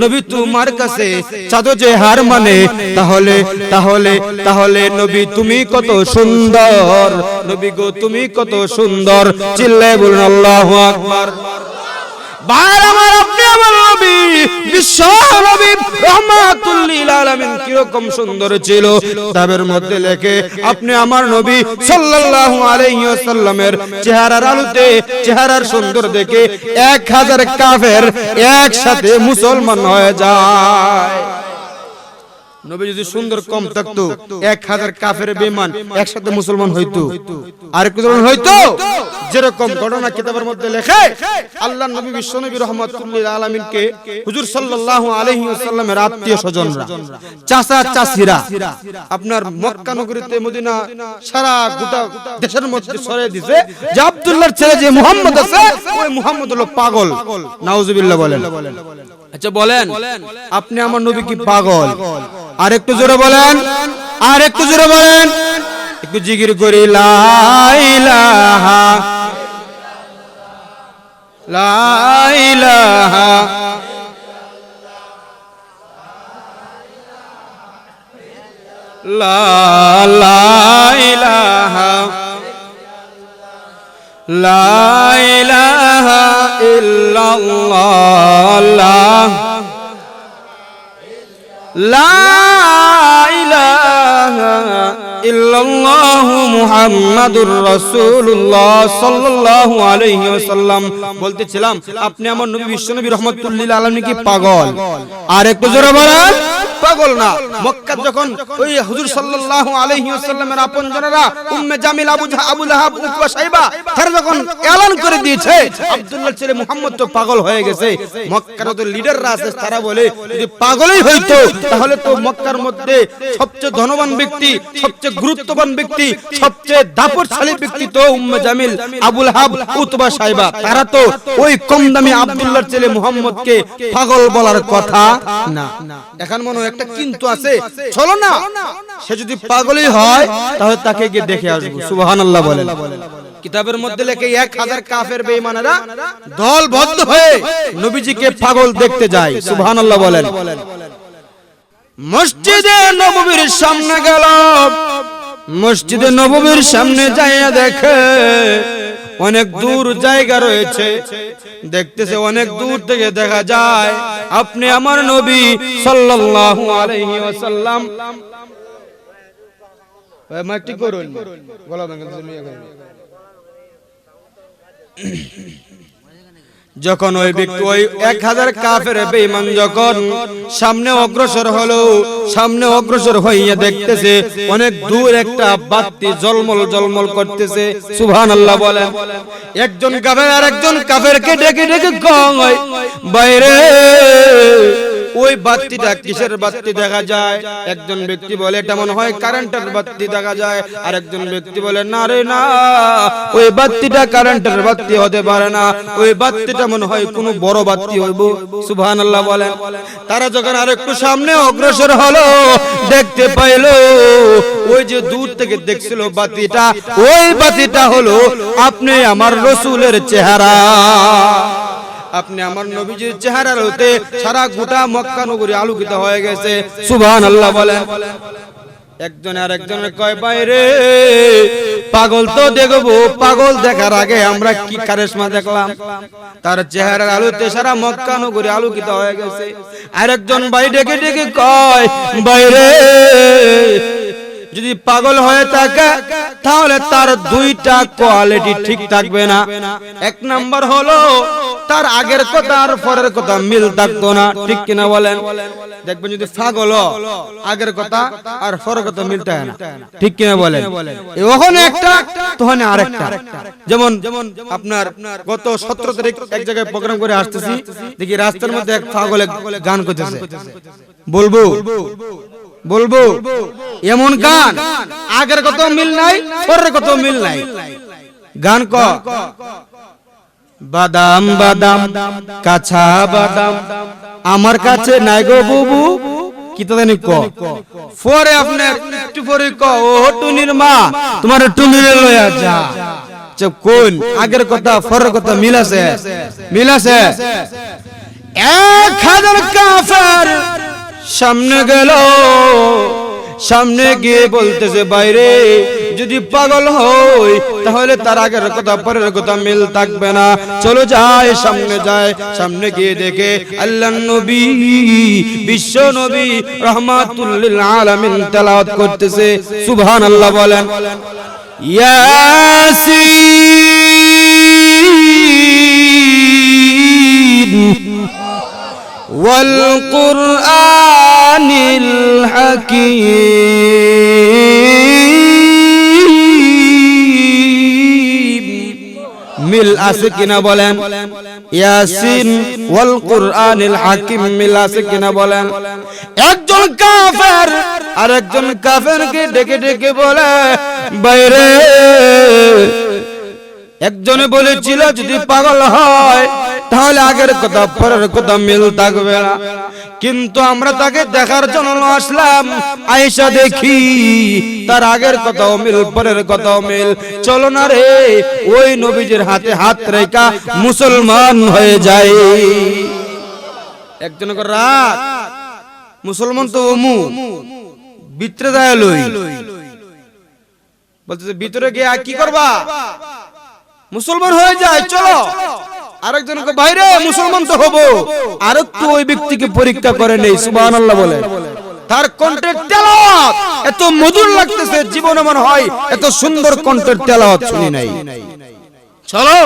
নবী তোমার কাছে চাঁদও যে হার মানে, তাহলে তাহলে তাহলে নবী তুমি কত সুন্দর, নবী গো তুমি কত সুন্দর। চিল্লায়ে বলুন আল্লাহু আকবার। ভাইরা আমার, আপনি আমার নবী বিশ্ব নবী রাহমাতুল লিল আলামিন কিরকম সুন্দর ছিল কিতাবের মধ্যে লেখে, আপনি আমার নবী সাল্লাল্লাহু আলাইহি ওয়াসাল্লামের চেহারার আলোতে, চেহারার সুন্দর দেখে 1000 কাফের একসাথে মুসলমান হয়ে যায়। নবী যদি সুন্দর কম থাকতো 1000 কাফের বেঈমান একসাথে মুসলমান হইতো। আর একটু হইতো যেরকম ঘটনা কিতাবের মধ্যে লেখে, আল্লাহর নবী বিশ্ব নবী রাহমাতুল লিল আলামিনকে হুজুর সাল্লাল্লাহু আলাইহি ওয়াসাল্লামের আত্মীয় স্বজনরা, চাচা চাচিরা আপনার মক্কা নগরীতে, মদিনা, সারা গোটা দেশের মধ্যে ছড়িয়ে দিয়েছে যে আব্দুল্লাহর ছেলে যে মুহাম্মদ আছে, ওই মুহাম্মদ হলো পাগল। নাউজুবিল্লাহ বলেন। আচ্ছা বলেন, আপনি আমার নবী কি পাগল? আর একটু জোরে বলেন, আর একটু জোরে বলেন, একটু জিকির করি, লা ইলাহা লা ইলাহা লা ইলাহা লা ইলাহা ইল্লাল্লাহ, লা ইলাহা ইল্লাল্লাহু মুহাম্মাদুর রাসূলুল্লাহ সাল্লাল্লাহু আলাইহি ওয়াসাল্লাম। বলতেছিলাম আপনি আমার নবী বিশ্বনবী রাহমাতুল লিল আলামিন কি পাগল? আর একটু জোরে বলেন, পাগল না। মক্কা যখন ওই হুজুর সাল্লাল্লাহু আলাইহি ওয়াসাল্লামের আপনজনেরা উম্মে জামিল, আবু লাহাব, উতবা, সাইবা, তারা যখন এলান করে দিয়েছে আব্দুল্লাহর ছেলে মুহাম্মদ তো পাগল হয়ে গেছে, মক্কার তো লিডাররা আছে, তারা বলে যদি পাগলই হইতো তাহলে তো মক্কার মধ্যে সবচেয়ে ধনবান ব্যক্তি, সবচেয়ে গুরুত্ববান ব্যক্তি, সবচেয়ে দাপটশালী ব্যক্তি তো উম্মে জামিল, আবু লাহাব, উতবা, সাইবা, তারা তো ওই কম দামি আব্দুল্লাহর ছেলে মুহাম্মদকে পাগল বলার কথা না। এখন মনে একটা কিন্তু আছে, চলো না, সে যদি পাগলই হয় তাহলে তাকে গিয়ে দেখে আসবো। সুবহানাল্লাহ বলেন। কিতাবের মধ্যে লেখে 1000 কাফের বেঈমানেরা দলবদ্ধ হয়ে নবীজিকে পাগল দেখতে যায়। সুবহানাল্লাহ বলেন। মসজিদে নববীর সামনে গেল, মসজিদে নববীর সামনে যাইয়া দেখে অনেক দূর জায়গা রয়েছে, দেখতেছে অনেক দূর থেকে দেখা যায় আপনি আমার নবী সাল্লাল্লাহু আলাইহি ওয়াসাল্লাম। মাইকটি করুন, গলা ভাঙা দিবেন। যখন ওই ব্যক্তি ওই 1000 কাফের বেঈমান যখন সামনে অগ্রসর হলো, সামনে অগ্রসর হইয়া দেখতেছে অনেক দূর একটা বাতি ঝলমল ঝলমল করতেছে। সুবহানাল্লাহ বলেন। একজন কাফের আর একজন কাফেরকে ডেকে ডেকে কয়, বাইরে ওই বাতিটা কিসের বাতি দেখা যায়? একজন ব্যক্তি বলে এটা মনে হয় কারেন্টের বাতি দেখা যায়, আর একজন ব্যক্তি বলে না রে না, ওই বাতিটা কারেন্টের বাতি হতে পারে না, ওই বাতিটা মনে হয় কোনো বড় বাতি হইব। সুবহানাল্লাহ বলেন। তারা যখন আরেকটু সামনে অগ্রসর হলো, দেখতে পাইল ওই যে দূর থেকে দেখছিল বাতিটা, ওই বাতিটা হলো আপনি আমার রাসূলের চেহারা। আপনি আমার নবীজির চেহারার হতে সারা গোটা মক্কা নগরী আলোকিত হয়ে গেছে। সুবহানাল্লাহ বলেন। একজন আর একজনের কয় বাইরে পাগল তো দেখবো, পাগল দেখার আগে আমরা কি কারিশমা দেখলাম, তার চেহারার আলোতে সারা মক্কা নগরী আলোকিত হয়ে গেছে। আর একজন ভাই ডেকে ডেকে কয় বাইরে যদি পাগল হয়ে থাকে তাহলে তার দুইটা কোয়ালিটি ঠিক থাকবে না। এক নাম্বার হলো তার আগের কথা আর পরের কথা মিল থাকতো না, ঠিক কিনা বলেন? দেখবেন যদি পাগল আগের কথা আর পরের কথা মিল থাকে না, ঠিক কিনা বলেন? ওখানে একটা তখন আরেকটা। যেমন আপনার গত 17 তারিখ এক জায়গায় প্রোগ্রাম করে আসতেছি, দেখি রাস্তার মধ্যে এক পাগল গান করতেছে। বলবো বলবো এমন গান আগের কত মিল নাই, পরের কত মিল নাই। গান ক বাদাম বাদাম কাঁচা বাদাম আমার কাছে নাই গো বুবু, কি তো জানি ক পরে আপনার একটু পরে ক ও টুনির মা তোমার টুনিরে লয়া যা। কোন আগের কথা পরের কথা মিল আছে? মিল আছে। 1000 কাফের সামনে গেল, সামনে গিয়ে বলতেছে বাইরে যদি পাগল হই তাহলে তার আগের কথা পরের কথা মিল থাকবে না, চলো যায় সামনে যায়। সামনে গিয়ে দেখে আল্লাহর নবী বিশ্ব নবী রাহমাতুল লিল আলামিন তেলাওয়াত করতেছে। সুবহানাল্লাহ বলেন। ইয়াসিন ওয়াল কুরআনিল হাকীম। মিল আছে কিনা বলেন? ইয়াসিন ওয়াল কুরআনিল হাকীম মিল আছে কিনা বলেন? একজন কাফের আর একজন কাফেরকে ডেকে ডেকে বলে বাইরে একজনে বলেছিল যদি পাগল হয় তাহলে আগের কথা পরের কথা মিল থাকবে না, কিন্তু আমরা তাকে দেখার জন্য আসলাম, আয়েশা দেখি তার আগের কথাও মিল পরের কথাও মিল, চলো না রে ওই নবীজির হাতে হাত রেখা মুসলমান হয়ে যায়। একজন রাত মুসলমান তো ওমু ভিতরে যায় লই বলতেছে ভিতরে গিয়ে কি করবা? মুসলমান হয়ে যায় চলো। আরেকজনকে বাইরে মুসলমান তো হবো, আর একটু ওই ব্যক্তিকে পরীক্ষা করে নেই। সুবহানাল্লাহ বলে। তার কণ্ঠের তেলাওয়াত এত মধুর লাগতেছে, জীবনে মনে হয় এত সুন্দর কণ্ঠের তেলাওয়াত শুনি নাই। চলো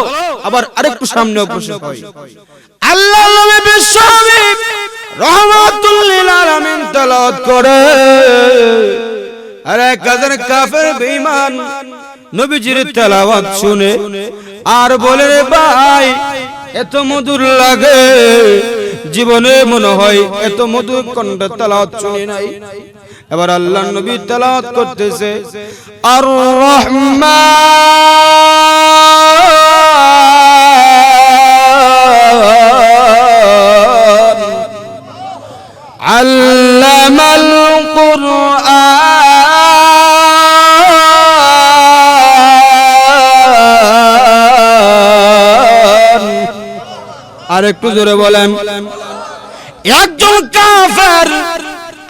আবার আরেকটু সামনে অগ্রসর হই। আল্লাহর নবী বিশ্ব নবী রাহমাতুল লিল আলামিন তেলাওয়াত করে, আর এক হাজার কাফের বেঈমান নবীজির তেলাওয়াত শুনে আর বলে রে ভাই এত মধুর লাগে, জীবনে মনে হয় এত মধুর কণ্ঠে তেলাওয়াত শুনি নাই। এবার আল্লাহর নবী তেলাওয়াত করতেছে আর রহমান আল্লামাল কুরআন। আর একটু জোরে বলেন। একজন কাফের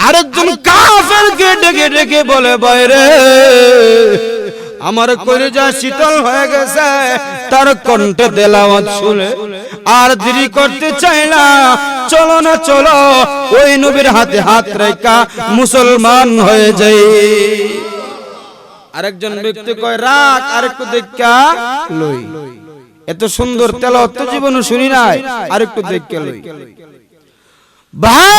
আরেকজন কাফেরকে ডেকে ডেকে বলে বাইরে আমার কলিজা শীতল হয়ে গেছে তার কণ্ঠে তেলাওয়াত শুনে, আর দেরি করতে চাই না, চলো না চলো ওই নবীর হাতে হাত রেখা মুসলমান হয়ে যাই। আরেকজন ব্যক্তি কয় রাখ আরেকটু দেখা লই, এত সুন্দর তেলাওয়াত তো জীবনে শুনি নাই, আরেকটু দেখা লই। ভাই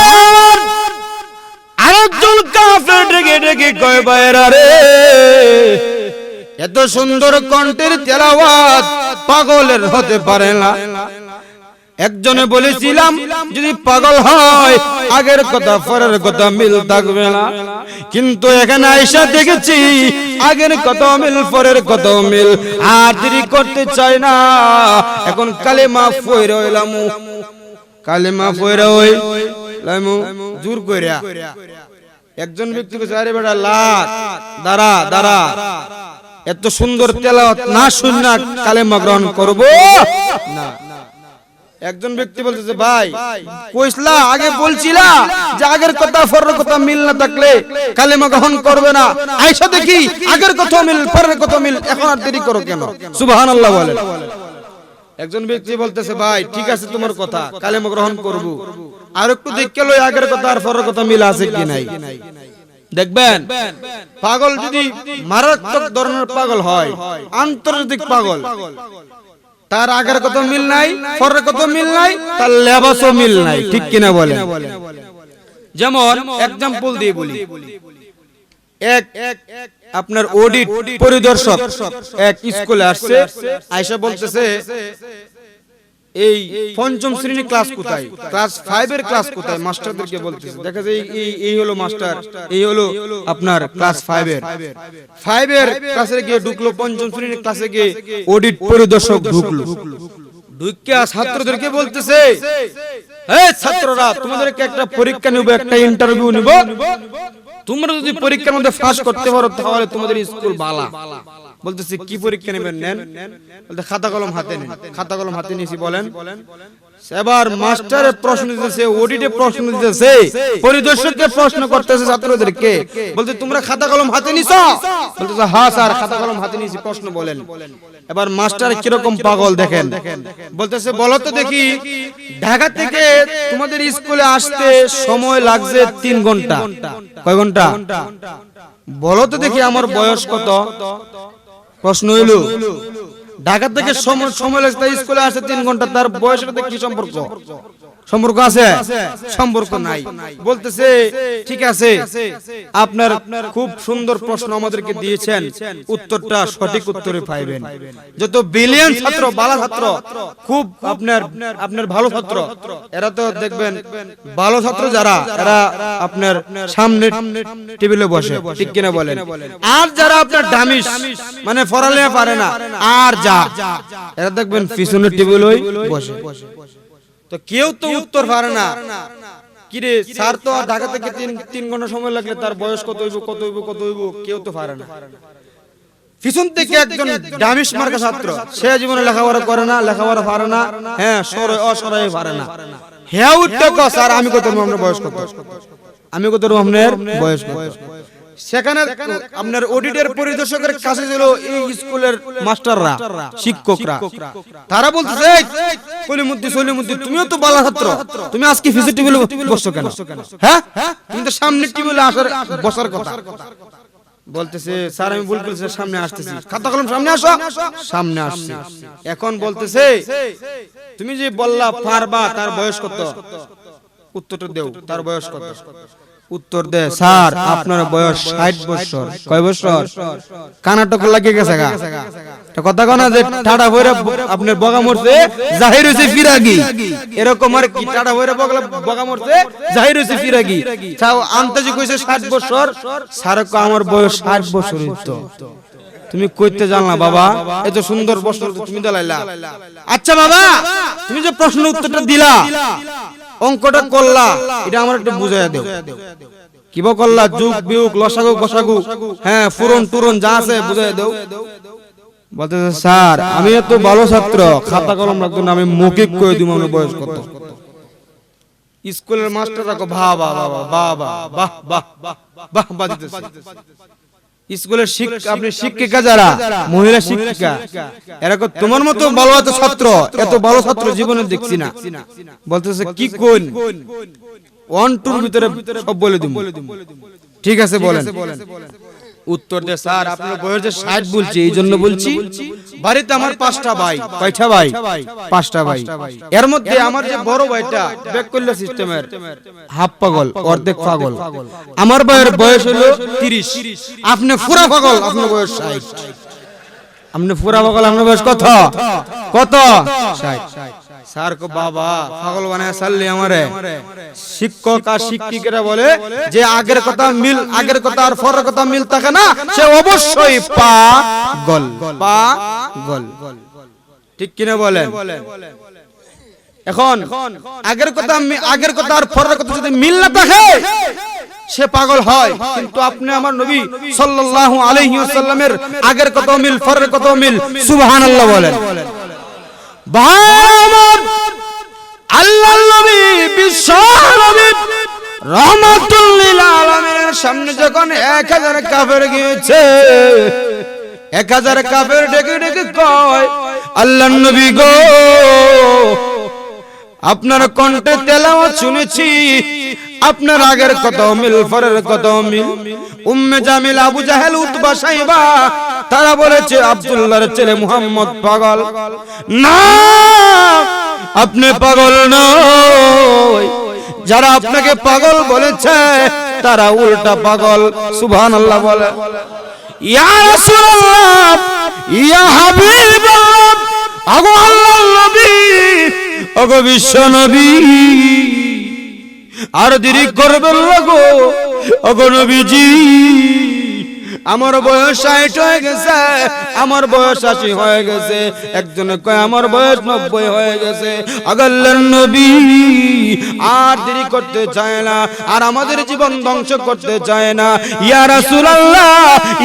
আরেকজন কাফের ডেকে ডেকে কয় বাইরা রে এত সুন্দর কণ্ঠের তেলাওয়াত পাগলের হতে পারে না, একজনে বলেছিলাম যদি পাগল হয় আগের কথা পরের কথা মিল থাকবে না, কিন্তু এখানে আয়েশা দেখেছি আগের কথা মিল পরের কথা মিল, আর দেরি করতে চাই না। এখন কালেমা পড়ে হইলাম, কালেমা পড়ে হইলাম জোর কইরা। একজন ব্যক্তি কইছে আরে বেটা লাগ দাঁড়া দাঁড়া, এত সুন্দর তেলাওয়াত না শুননা কালেমা গ্রহণ করব না। একজন ব্যক্তি বলতেছে ভাই কইছলা আগে বলছিলা যে আগের কথা পরের কথা মিল না থাকলে কালেমা গ্রহণ করবে না, আয়েশা দেখি আগের কথা মিল পরের কথা মিল, এখন আর দেরি করো কেন? সুবহানাল্লাহ বলেন। একজন ব্যক্তি বলতেছে ভাই ঠিক আছে তোমার কথা কালেমা গ্রহণ করব, আর একটু দেখে লই আগের কথা আর পরের কথা মিল আছে কি নাই। দেখবেন পাগল যদি মারাত্মক ধরনের পাগল হয়, আন্তর্জাতিক পাগল, তার আগের কত মিল নাই পরের কত মিল নাই, তার লেবাসও মিল নাই, ঠিক কিনা বলেন? যেমন এক্সাম্পল দিয়ে বলি, এক আপনার অডিট পরিদর্শক এক স্কুলে আসছে, আয়েশা বলতেছে এই পঞ্চম শ্রেণী ক্লাস কোথায়, ক্লাস 5 এর ক্লাস কোথায়, মাস্টারদেরকে বলতেছে। দেখা যায় এই হলো মাস্টার, এই হলো আপনার ক্লাস 5 এর ক্লাসে গিয়ে ঢুকলো, পঞ্চম শ্রেণীর ক্লাসে গিয়ে অডিট পরিদর্শক ঢুকলো, ঢুকিয়া ছাত্রদেরকে বলতেছে এই ছাত্ররা তোমাদেরকে একটা পরীক্ষা নিব, একটা ইন্টারভিউ নিব, তোমরা যদি পরীক্ষার মধ্যে পাস করতে পারো তাহলে তোমাদের স্কুল ভালো। বলতেছে কি পরীক্ষা নেবেন? নেন। বলতে খাতা কলম হাতে নেন। খাতা কলম হাতে নিয়েছি বলেন। এবার মাস্টারের প্রশ্ন দিতেছে, অডিটে প্রশ্ন দিতেছে, পরিদর্শককে প্রশ্ন করতেছে ছাত্রদেরকে, বলতে তোমরা খাতা কলম হাতে নিছো? বলতেছে হ্যাঁ স্যার খাতা কলম হাতে নিয়েছি, প্রশ্ন বলেন। এবার মাস্টার কিরকম পাগল দেখেন, বলতেছে বলো তো দেখি ঢাকা থেকে তোমাদের স্কুলে আসতে সময় লাগছে 3 ঘন্টা, কয় ঘন্টা বলো তো দেখি, আমার বয়স কত? প্রশ্ন হইলো ঢাকা থেকে সময় লাগছে স্কুলে আসে 3 ঘন্টা, তার বয়সের সাথে কি সম্পর্ক? সম্পর্ক আছে? সম্পর্ক নাই। বলতেছে ঠিক আছে আপনার খুব সুন্দর প্রশ্ন আমাদেরকে দিয়েছেন, উত্তরটা সঠিক উত্তরে পাইবেন। যত বিলিয়ন ছাত্র ভালো ছাত্র, খুব আপনার ভালো ছাত্র, এরা তো দেখবেন ভালো ছাত্র যারা এরা আপনার সামনে টেবিলে বসে, ঠিক কিনা বলেন? আর যারা আপনার ডামিস মানে পড়ালেখা পারে না আর যা এরা দেখবেন পিছনের টেবিলেই বসে। তো কেউ তো উত্তর পারে না, কিরে স্যার তো ঢাকা থেকে 3 ঘন্টা সময় লাগলে তার বয়স কত হইব কত হইব কত হইব, কেউ তো পারে না। পিছন থেকে একজন ডামিস মার্কা ছাত্র, সে জীবনে লেখাপড়া করে না, লেখাপড়া পারে না, হ্যাঁ অসরাই পারে না, হ্যাঁ উঠতে কো স্যার আমি কত আপনার বয়স কত, আমি কত আপনার বয়স কত। সেখানে আপনার অডিটের পরিদর্শকের কাছে ছিল এই স্কুলের মাস্টাররা, শিক্ষকরা, তারা বলতেছে কলিমুদ্দি সলিমুদ্দি তুমিও তো ভালো ছাত্র, তুমি আজকে ফিজিক্স টেবিলে বসছো কেন? হ্যাঁ তুমি তো সামনে টেবিলে আসার বসার কথা। বলতেছে স্যার আমি ভুল করেছি, সামনে আসতেছি। খাতা কলম সামনে আসো, সামনে আসছি। এখন বলতেছে তুমি যে বললা পারবা, তার বয়স কত? উত্তরটা দেও, তার বয়স কত? উত্তর দে স্যার আপনার বয়স 60 বছর। কয় বছর? কানাটক লাগিয়ে গেছে গা, এটা কথা কনা যে টাটা হইরা আপনার বগা মরছে জাহির হইছে ফিরাগি, এরকম আর কি টাটা হইরা বগা মরছে জাহির হইছে ফিরাগি। চাও আন্তাজি কইছে 60 বছর, স্যার কো আমার বয়স 60 বছর হইতো। তুমি কইতে জানলা বাবা, এত সুন্দর প্রশ্ন তুমি দিলাইলা। আচ্ছা বাবা তুমি যে প্রশ্ন উত্তরটা দিলা, অঙ্কটা করলা, এটা আমার একটু বুঝাইয়া দাও। কিবা করলা? যোগ বিয়োগ লসাগু গসাগু, হ্যাঁ ফুরন টুরন যা আছে বুঝাইয়া দাও। বলতেছে স্যার আমি এত ভালো ছাত্র, খাতা কলম রাখতো না, আমি মৌখিক কই দিমু আমার বয়স কত। স্কুলের মাস্টাররা কো বাহ বাহ বাহ বাহ বাহ বাহ বাহ বাহ দিতেছে। স্কুলের আপনি শিক্ষিকা যারা মহিলা শিক্ষিকা, এরা তোমার মতো ভালো এত ছাত্র, এত ভালো ছাত্র জীবনে দেখছি না। বলতেছে কি কোন 1 2 ভিতরে সব বলে দিমু। ঠিক আছে বলেন। উত্তর দে স্যার আপনার বয়স যে 60 বলছি এই জন্য বলছি, বাড়িতে আমার 5টা ভাই। কয়টা ভাই? 5টা ভাই। এর মধ্যে আমার যে বড় ভাইটা ব্যাককল্য সিস্টেমের হাফ পাগল, অর্ধেক পাগল, আমার ভাইয়ের বয়স হলো 30। আপনি পুরা পাগল, আপনার বয়স 60। আপনি পুরা পাগল, আপনার বয়স কত? কত? 60। স্যার কো বাবা পাগল বানায় সাল্লি আমারে। শিক্ষক আর শিক্ষিকারা বলে যে আগের কথা মিল, আগের কথা আর পরের কথা মিল থাকে না, সে অবশ্যই পাগল। পাগল ঠিক কিনা বলেন? এখন আগের কথা আর পরের কথা যদি মিল না থাকে সে পাগল হয়। কিন্তু আপনি আমার নবী সাল্লাল্লাহু আলাইহি ওয়াসাল্লামের আগের কথাও মিল, পরের কথাও মিল, সুবহানাল্লাহ বলেন। ভাইআমার আল্লাহর নবী বিশ্ব নবী রাহমাতুল লিল আলামিনের সামনে যখন 1000 কাফের গিয়েছে, 1000 কাফের ডেকে ডেকে কয়, আল্লাহর নবী গো, আপনার কণ্ঠে তেলাওয়াত শুনেছি, আপনার আগের কথাও মিল, পরের কথাও মিল। উম্মে জামিল, আবু জাহেল, উতবা, সাইবা তারা বলেছে আব্দুল্লাহর ছেলে মুহাম্মদ পাগল। না, আপনি পাগল নয়, যারা আপনাকে পাগল বলেছে তারা উল্টা পাগল। সুবহানাল্লাহ বলে। ইয়া রাসূলুল্লাহ, ইয়া হাবিবাল্লাহ, আগো আল্লাহর নবী, ওগো বিশ্ব নবী, আর দেরি করবেন না গো, ওগো নবীজি, আমার বয়স 60 হয়ে গেছে, আমার বয়স 80 হয়ে গেছে, একজনে কয় আমার বয়স 90 হয়ে গেছে। আল্লাহর নবী আর দেরি করতে চায় না, আর আমাদের জীবন ধ্বংস করতে চায় না। ইয়া রাসূলুল্লাহ,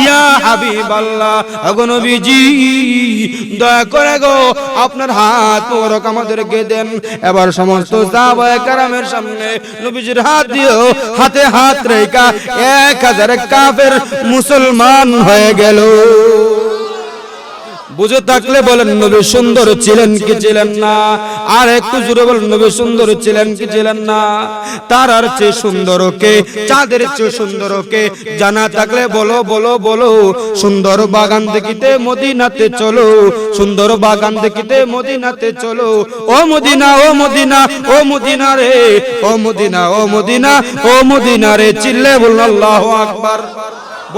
ইয়া হাবিবাল্লাহ, ওগো নবীজি, দয়া করে গো আপনার হাত মোবারক আমাদেরকে দেন। এবার সমস্ত সাহাবায়ে কেরামের সামনে নবীজির হাত দিও, হাতে হাত রেখা 1000 কাফের মুসলমান হয়ে গেল। বুঝে থাকলে বলেন নবী সুন্দর ছিলেন কি ছিলেন না? আর একটু জোরে বলেন নবী সুন্দর ছিলেন কি ছিলেন না? তারার চেয়ে সুন্দর কে, চাঁদের চেয়ে সুন্দর কে? জানা থাকলে বলো বলো বলো। সুন্দর বাগান দেখিতে মদিনাতে চলো, সুন্দর বাগান দেখিতে মদিনাতে চলো। ও মদিনা, ও মদিনা, ও মদিনা রে, ও মদিনা, ও মদিনা, ও মদিনা রে, চিল্লে বলুন আল্লাহু আকবার।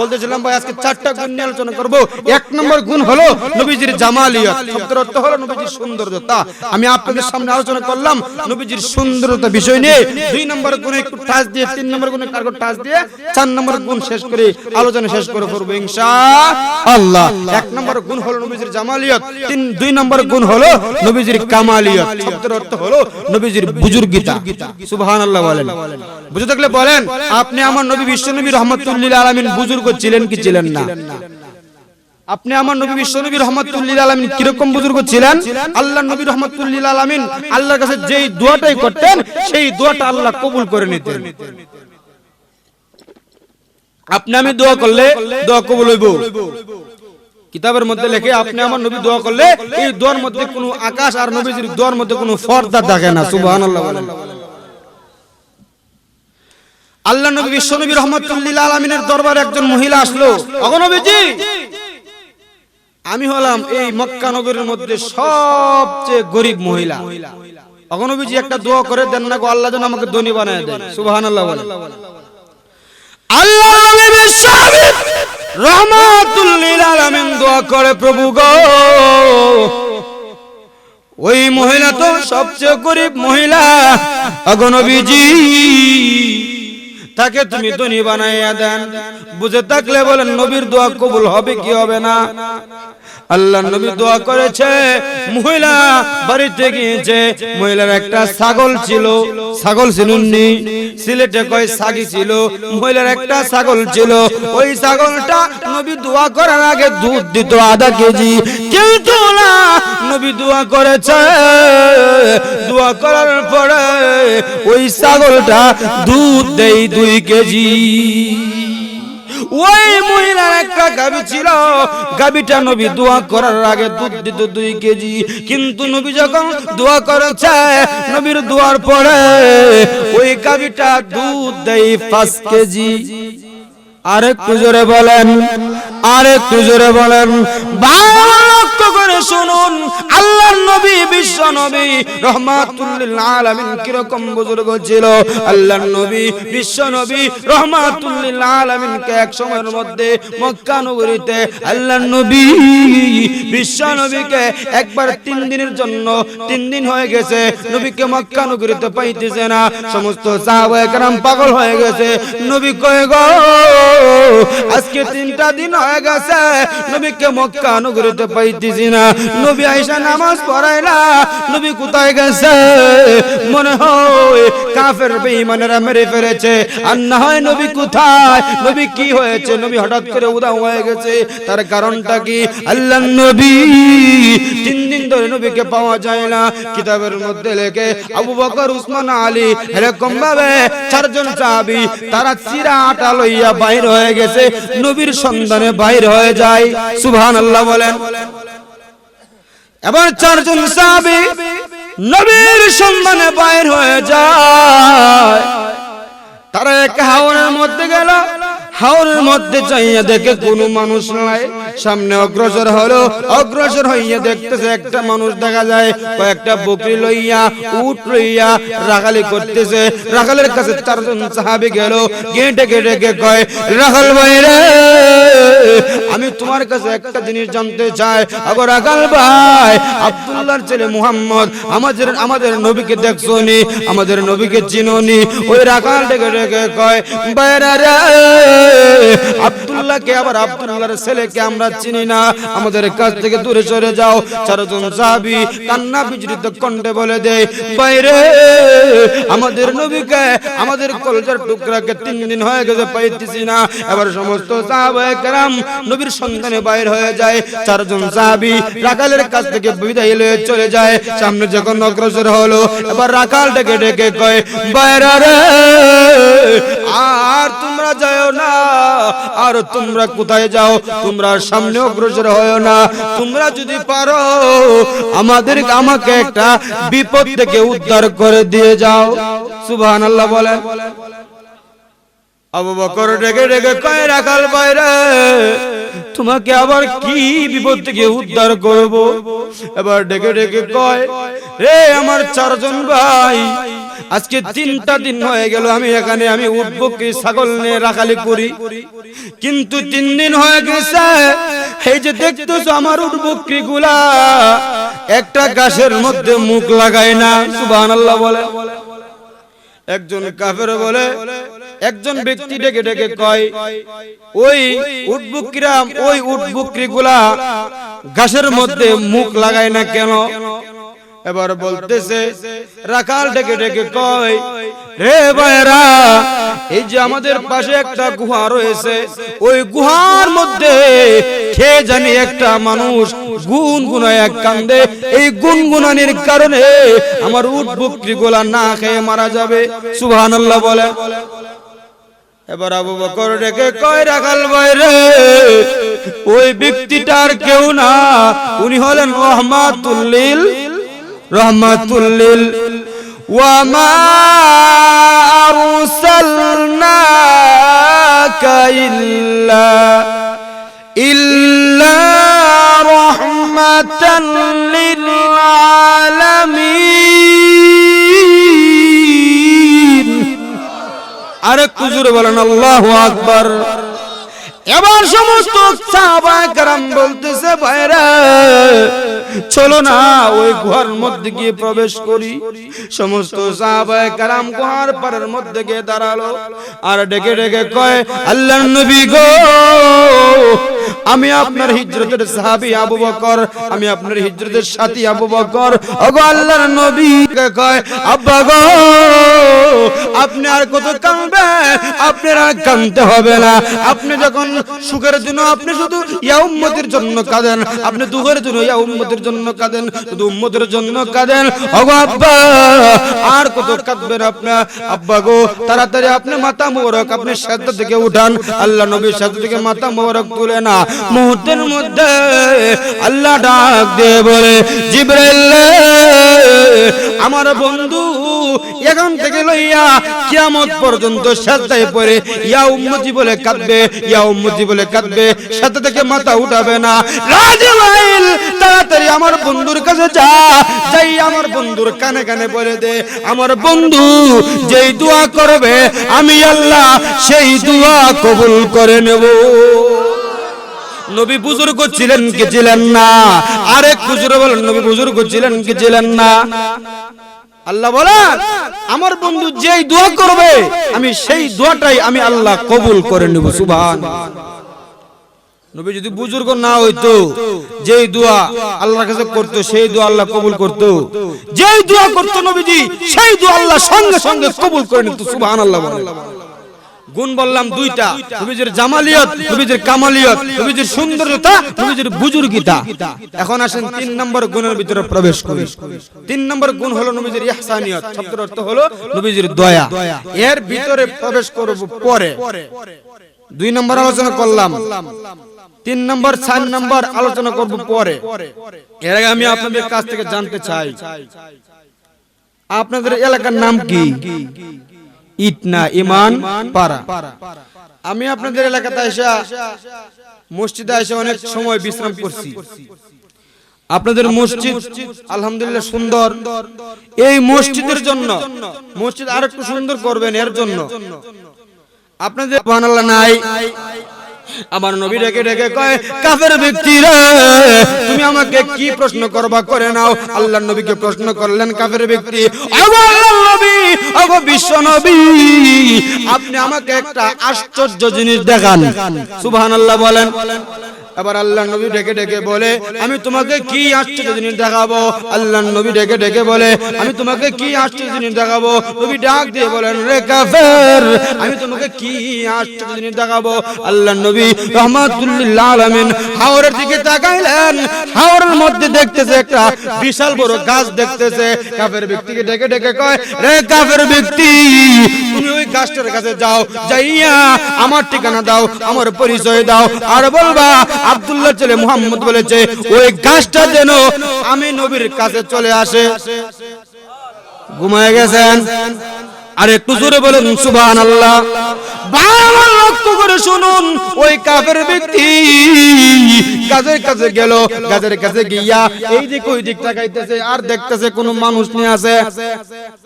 বলতেছিলাম ভাই আজকে 4টা গুণ নিয়ে আলোচনা করব। 1 নম্বর গুণ হলো নবীজির জামালিয়ত, শব্দের অর্থ হলো নবীজির সৌন্দর্যতা। আমি আপনাদের সামনে আলোচনা করলাম নবীজির সৌন্দর্যতা বিষয় নিয়ে। 2 নম্বর গুণে একটু টাচ দিয়ে, 3 নম্বর গুণে কারো টাচ দিয়ে 4 নম্বর গুণ শেষ করে আলোচনা শেষ করে করব ইনশাআল্লাহ। 1 নম্বর গুণ হলো নবীজির জামালিয়ত, 2 নম্বর গুণ হলো নবীজির কামালিয়ত, শব্দের অর্থ হলো নবীজির বুজুর্গিতা। সুবহানাল্লাহ বলেন। বুঝে থাকলে বলেন আপনি আমার নবী বিশ্ব নবী রাহমাতুল লিল আলামিন বুজুর্গ ছিলেন কি ছিলেন না? আপনি আমার নবী বিশ্ব নবী রাহমাতুল লিল আলামিন কি রকম বুজুর্গ ছিলেন? আল্লাহর নবী রাহমাতুল লিল আলামিন আল্লাহর কাছে যেই দোয়াটাই করতেন সেই দোয়াটা আল্লাহ কবুল করে নিতেন। আপনি আমি দোয়া করলে দোয়া কবুল হইব। কিতাবের মধ্যে লেখে আপনি আমার নবী দোয়া করলে এই দোয়ার মধ্যে কোনো আকাশ আর নবীজির দোয়ার মধ্যে কোনো পর্দা থাকে না। সুবহানাল্লাহ বলেন। আল্লাহ নবী বিশ্ব নবী রাহমাতুল লিল আলামিনের দরবারে একজন মহিলা আসলো। ওগো নবীজি, আমি হলাম এই মক্কা নগরীর মধ্যে সবচেয়ে গরীব মহিলা। ওগো নবীজি একটা দোয়া করে দেন না গো, আল্লাহ যেন আমাকে ধনী বানায় দেন। সুবহানাল্লাহ বলেন। আল্লাহ নবী বিশ্ব নবী রাহমাতুল লিল আলামিন দোয়া করে, প্রভু গো, ওই মহিলা তো সবচেয়ে গরীব মহিলা, ওগো নবীজি তাকে তুমি ধনী বানাইয়া দেন। বুঝে থাকলে বলেন নবীর দোয়া কবুল হবে কি হবে না? আল্লাহ নবী দোয়া করেছে, মহিলা বাড়িতে গিয়েছে, মহিলার একটা ছাগল ছিল। ছাগল চিনুননি? সিলেটে কয় ছাগি ছিল। মহিলার একটা ছাগল ছিল, ওই ছাগলটা নবী দোয়া করার আগে দুধ দিত আধা কেজি, কিন্তু না, নবী দোয়া করেছে, দোয়া করার পরে ওই ছাগলটা দুধ দেয় 2 কেজি। ওই মহিলার একটা গাভী ছিল, গাভীটা নবী দোয়া করার আগে দুধ দিত 2 কেজি, কিন্তু নবী যখন দোয়া করেছে, নবীর দোয়ার পরে ওই গাভীটা দুধ দেয় 5 কেজি। আরেকটু জোরে বলেন, আরেকটু জোরে বলেন। লক্ষ্য করে করে শুনুন আল্লাহর নবী বিশ্ব নবী রহমাতুল লিল আলামিন কি রকম বুজুর্গ ছিল। আল্লাহর নবী বিশ্ব নবী রহমাতুল লিল আলামিন কে এক সময়ের মধ্যে মক্কা নগরীতে আল্লাহর নবী বিশ্ব নবীকে একবার 3 দিনের জন্য 3 দিন হয়ে গেছে নবীকে মক্কা নগরীতে পাইতেছে না। সমস্ত সাহাবায়ে কেরাম পাগল হয়ে গেছে। নবী কয়ে গো আজকে 3টা দিন হয়ে গেছে নবীকে মক্কা নগরীতে পাইতেছি না। নবী আয়েশা নামাজ পড়ায় না, নবী কোথায় গেছে? মনে হয় কাফের বেঈমানেরা মেরে ফেলেছে। আর না হয় নবী কোথায়, নবী কি হয়েছে, নবী হঠাৎ করে উধাও হয়ে গেছে। তার কারণটা কি? আল্লাহর নবী 3 দিন ধরে নবীকে পাওয়া যায় না। কিতাবের মধ্যে লেখে আবু বকর, উসমান, আলী এরকম ভাবে 4 জন সাহাবী তারা চিরা আটা লইয়া বাইর হয়ে গেছে, নবীর সন্ধানে বাইর হয়ে যায়। সুবহানাল্লাহ বলেন। এবার 4 জন সাহাবী নবীর সন্ধানে বাইর হয়ে যায়। তারা এক হাওরের মধ্যে গেল। হাওরের মধ্যে যাইয়া দেখে কোনো মানুষ নাই। সামনে অগ্রসর হলো, অগ্রসর হইয়া দেখতেছে একটা মানুষ দেখা যায় কয়েকটা বকরি লইয়া উট লইয়া রাখালি করতেছে। রাখালের কাছে 4 জন সাহাবী গেল, গেটে গেটে কয় রাখাল ভাই রে, আমি তোমার কাছে একটা জিনিস জানতে চাই। আগো রাখাল ভাই, আব্দুল্লাহর ছেলে মুহাম্মদ আমাদের নবীকে দেখছোনি, আমাদের নবীকে চিনোনি? ওই রাখাল ডেকে ডেকে কয় বাইরা রে, আব্দুল্লাহকে আবার আব্দুল্লাহর ছেলেকে আমরা চিনি না, আমাদের কাছ থেকে দূরে সরে যাও। 4 জন সাহাবী কান্না বিজড়িত কণ্ঠে বলে দেয় বাইরে, আমাদের নবীকে, আমাদের কলিজার টুকরাকে 3 দিন হয়ে গেছে পাইতেছি না। এবার সমস্ত সাহাবায়ে কেরাম নবীর সন্ধানে বাইর হয়ে যায়। 4 জন সাহাবী রাখালের কাছ থেকে বিদায় লয়ে চলে যায়। সামনে যখন অগ্রসর হলো, এবার রাখাল ডেকে ডেকে কয় বাইরা রে, আর তোমরা যাও না, আর তোমরা কোথায় যাও? তোমরা সামনে অগ্রসর হয় না। তোমরা যদি পারো আমাকে একটা বিপদ থেকে উদ্ধার করে দিয়ে যাও। সুবহানাল্লাহ বলেন। আবু বকর ডেকে ডেকে কয় রাখাল বাইরে, তোমাকে আবার কি বিপদ থেকে উদ্ধার করব? এবার ডেকে ডেকে কয় রে আমার 4 জন ভাই, আজকে 3টা দিন হয়ে গেল আমি এখানে, আমি উট বকরি ছাগল নিয়ে রাখালি করি, কিন্তু 3 দিন হয়ে গেছে এই যে দেখতেছো আমার উট বকরি গুলা একটা গাছের মধ্যে মুখ লাগায় না। সুবহানাল্লাহ বলে। একজন কাফের বলে, একজন ব্যক্তি ডেকে ডেকে কয় ওই উট বকরি গুলা গাছের মধ্যে মুখ লাগায় না কেন? এবার বলতেছে রাখাল ডেকে ডেকে কয় রে ভাইরা, এই যে আমাদের পাশে একটা গুহা রয়েছে, ওই গুহার মধ্যে কে জানি একটা মানুষ গুনগুনায় কান্দে, এই গুনগুনানির কারণে আমার উট বকরি গুলা না খেয়ে মারা যাবে। সুবহানাল্লাহ বলে। এবার আবু বকর ডেকে কয় রাখাল ভাই রে, ওই ব্যক্তিটার কেউ না, উনি হলেন রহমাতুল লিল ওয়া মা আরসালনাকা ইল্লা রাহমাতাল লিল আলামিন। আরে কুজুর বলেন আল্লাহু আকবার। এবার সমস্ত সাহাবায়ে কেরাম বলতেছে ভাইরা চলো না ওই গুহার মধ্যে গিয়ে প্রবেশ করি। সমস্ত সাহাবায়ে কেরাম গুহার পারের মধ্যে গিয়ে দাঁড়ালো আর ডেকে ডেকে কয় আল্লাহর নবী গো, আমি আপনার হিজরতের সাহাবী আবু বকর, আমি আপনার হিজরতের সাথী আবু বকর। ওগো আল্লাহর নবী কয় আব্বা গো, আপনি আর কত কাঁদবেন? আপনার আর কাঁদতে হবে না। আপনি যখন সুখের জন্য আপনি শুধু ইয়া উম্মতের জন্য কাঁদেন, আপনি দুঃখের জন্য ইয়া উম্মতের জন্য কাঁদেন, শুধু উম্মতের জন্য কাঁদেন। ওগো আব্বা, আর কত কাঁদবেন আপনার? আব্বা গো, তাড়াতাড়ি আপনি মাথা মোবারক আপনি সাজদা থেকে উঠান। আল্লাহ নবী সাজদা থেকে মাথা মোবারক তুলে না, মুহূর্তের মধ্যে আল্লাহ ডাক দিয়ে বলে জিবরাইল, আমার বন্ধু এখান থেকে লইয়া কিয়ামত পর্যন্ত সিজদায় পড়ে ইয়া উম্মতি বলে কাঁদবে, ইয়া উম্মতি বলে কাঁদবে, সাথে থেকে মাথা উঠাবে না। রাজিল তাড়াতাড়ি আমার বন্ধুর কাছে যা, যাই আমার বন্ধুর কানে কানে বলে দে, আমার বন্ধু যেই দোয়া করবে আমি আল্লাহ সেই দোয়া কবুল করে নেব। নবী বুজুর্গ ছিলেন কি ছিলেন না? আরেক বুজুর্গ বলেন নবী বুজুর্গ ছিলেন কি ছিলেন না? আল্লাহ বলেন আমার বন্ধু যেই দোয়া করবে আমি সেই দোয়াটাই আমি আল্লাহ কবুল করে নেব। সুবহানাল্লাহ। নবী যদি বুজুর্গ না হইতো, যেই দোয়া আল্লাহর কাছে করতো সেই দোয়া আল্লাহ কবুল করতো, যেই দোয়া করতো নবীজি সেই দোয়া আল্লাহ সঙ্গে সঙ্গে কবুল করে নিত। সুবহানাল্লাহ। গুণ বললাম দুইটা, নবীজির জামালিয়ত, নবীজির কামালিয়ত, নবীজির সৌন্দর্যতা, নবীজির বুজুর্গিতা। এখন আসেন 3 নম্বর গুণের ভিতরে প্রবেশ করি। 3 নম্বর গুণ হলো নবীজির ইহসানিয়ত, শব্দের অর্থ হলো নবীজির দয়া। এর ভিতরে প্রবেশ করব পরে। 2 নম্বর আলোচনা করলাম, 3 নম্বর 4 নম্বর আলোচনা করব পরে। এর আগে আমি আপনাদের কাছ থেকে জানতে চাই আপনাদের এলাকার নাম কি? ইটনা ইমান পাড়া। আমি আপনাদের এলাকাতে এসে মসজিদে এসে অনেক সময় বিশ্রাম করছি। আপনাদের মসজিদ আলহামদুলিল্লাহ সুন্দর। এই মসজিদের জন্য মসজিদ আরেকটু সুন্দর করবেন, এর জন্য আপনাদের সুবহানাল্লাহ নাই। আমার নবী ডেকে ডেকে কয় কাফের ব্যক্তিরা তুমি আমাকে কি প্রশ্ন করবা করে নাও। আল্লাহর নবীকে প্রশ্ন করলেন কাফের ব্যক্তি, ওগো আল্লাহর নবী, ওগো বিশ্ব নবী, আপনি আমাকে একটা আশ্চর্য জিনিস দেখান। সুবহানাল্লাহ বলেন। আবার আল্লাহর নবী ডেকে ডেকে বলে আমি তোমাকে কি আশ্চর্য জিনিস দেখাবো। আল্লাহর নবী ডেকে ডেকে বলে আমি তোমাকে কি আশ্চর্য জিনিস দেখাবো। নবী ডাক দিয়ে বলেন রে কাফের আমি তোমাকে কি আশ্চর্য জিনিস দেখাবো। আল্লাহর নবী রাহমাতুল লিল আলামিন হাওরের দিকে তাকাইলেন, হাওরের মধ্যে দেখতেছে একটা বিশাল বড় গাছ দেখতেছে। কাফের ব্যক্তিকে ডেকে ডেকে কয় রে কাফের ব্যক্তি তুমি ওই গাছটার কাছে যাও, যাইয়া আমার ঠিকানা দাও, আমার পরিচয় দাও, আর বলবা আব্দুল্লাহ ছেলে মুহাম্মদ বলেছে ওই গাছটা যেন আমি নবীর কাছে চলে আসে। ঘুমায় গেছেন? আর একটু জোরে বলেন সুবহানাল্লাহ। বাবা লক্ষ্য করে শুনুন, ওই কাফের ব্যক্তি গাছের কাছে গেল, গাছের কাছে গিয়া এই দিক ওই দিক তাকাইতেছে আর দেখতেছে কোনো মানুষ নিয়ে আছে।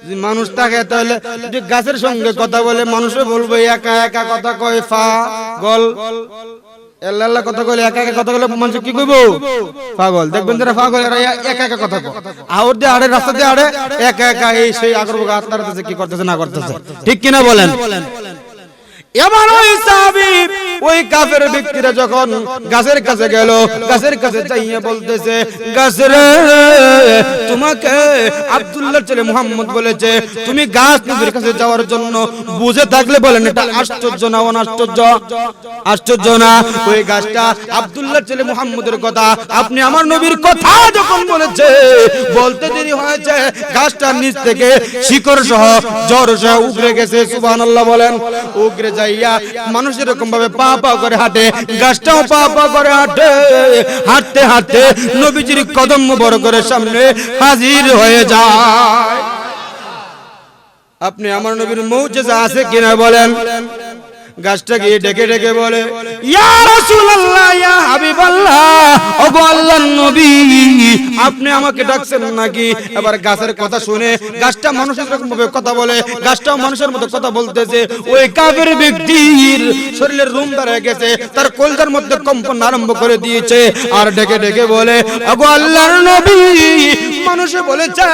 যদি মানুষ থাকে তাহলে যদি গাছের সঙ্গে কথা বলে মানুষে বলবে একা একা কথা কয় পাগল। আল্লাহ কথা কইলে একা একা কথা কইলে মানুষ কি কইবো? পাগল। দেখবেন যারা পাগল এরা একা একা কথা কয়, আউর দিয়ে আড়ে রাস্তা দিয়ে আড়ে একা একা এই সেই আগরব গাছ তাড়াতেছে কি করতেছে না করতেছে, ঠিক কিনা বলেন? এবার ওই সাহাবী ওই কাফের ব্যক্তিরা যখন গাছের কাছে গেল, গাছের কাছে যাইয়া বলতেছে গাছের তোমাকে আব্দুল্লাহ ছেলে মুহাম্মদ বলেছে তুমি গাছ নবীর কাছে যাওয়ার জন্য বুঝে থাকলে বলেন এটা আশ্চর্য না অনাশ্চর্য? আশ্চর্য না? ওই গাছটা আব্দুল্লাহ ছেলে মুহাম্মদের কথা, আপনি আমার নবীর কথা যখন বলেছে বলতে দেরি হয়েছে গাছটার নিচ থেকে শিকড় সহ জড় সহ উগরে গেছে। সুবহানাল্লাহ বলেন। উগরে যাইয়া মানুষ এরকম ভাবে পা পা করে হাঁটে, গাছটাও পা পা করে হাঁটে, হাঁটতে হাঁটতে নবীজির কদম বড় করে সামনে হাজির হয়ে যায়। আপনি আমার নবীর মুজিজা আছে কিনা বলেন? গাছটাকে ডেকে ডেকে বলে ইয়া রাসূলুল্লাহ ইয়া হাবিবাল্লাহ, ওগো আল্লাহর নবী আপনি আমাকে ডাকছেন নাকি? এবার গাছের কথা শুনে গাছটা মানুষের রকম ভাবে কথা বলে, গাছটাও মানুষের মতো কথা বলতেছে। ওই কাফের ব্যক্তির শরীরের রুম দাঁড়িয়ে গেছে, তার কলজার মধ্যে কম্পন আরম্ভ করে দিয়েছে, আর ডেকে ডেকে বলে ওগো আল্লাহর নবী মানুষে বলেছে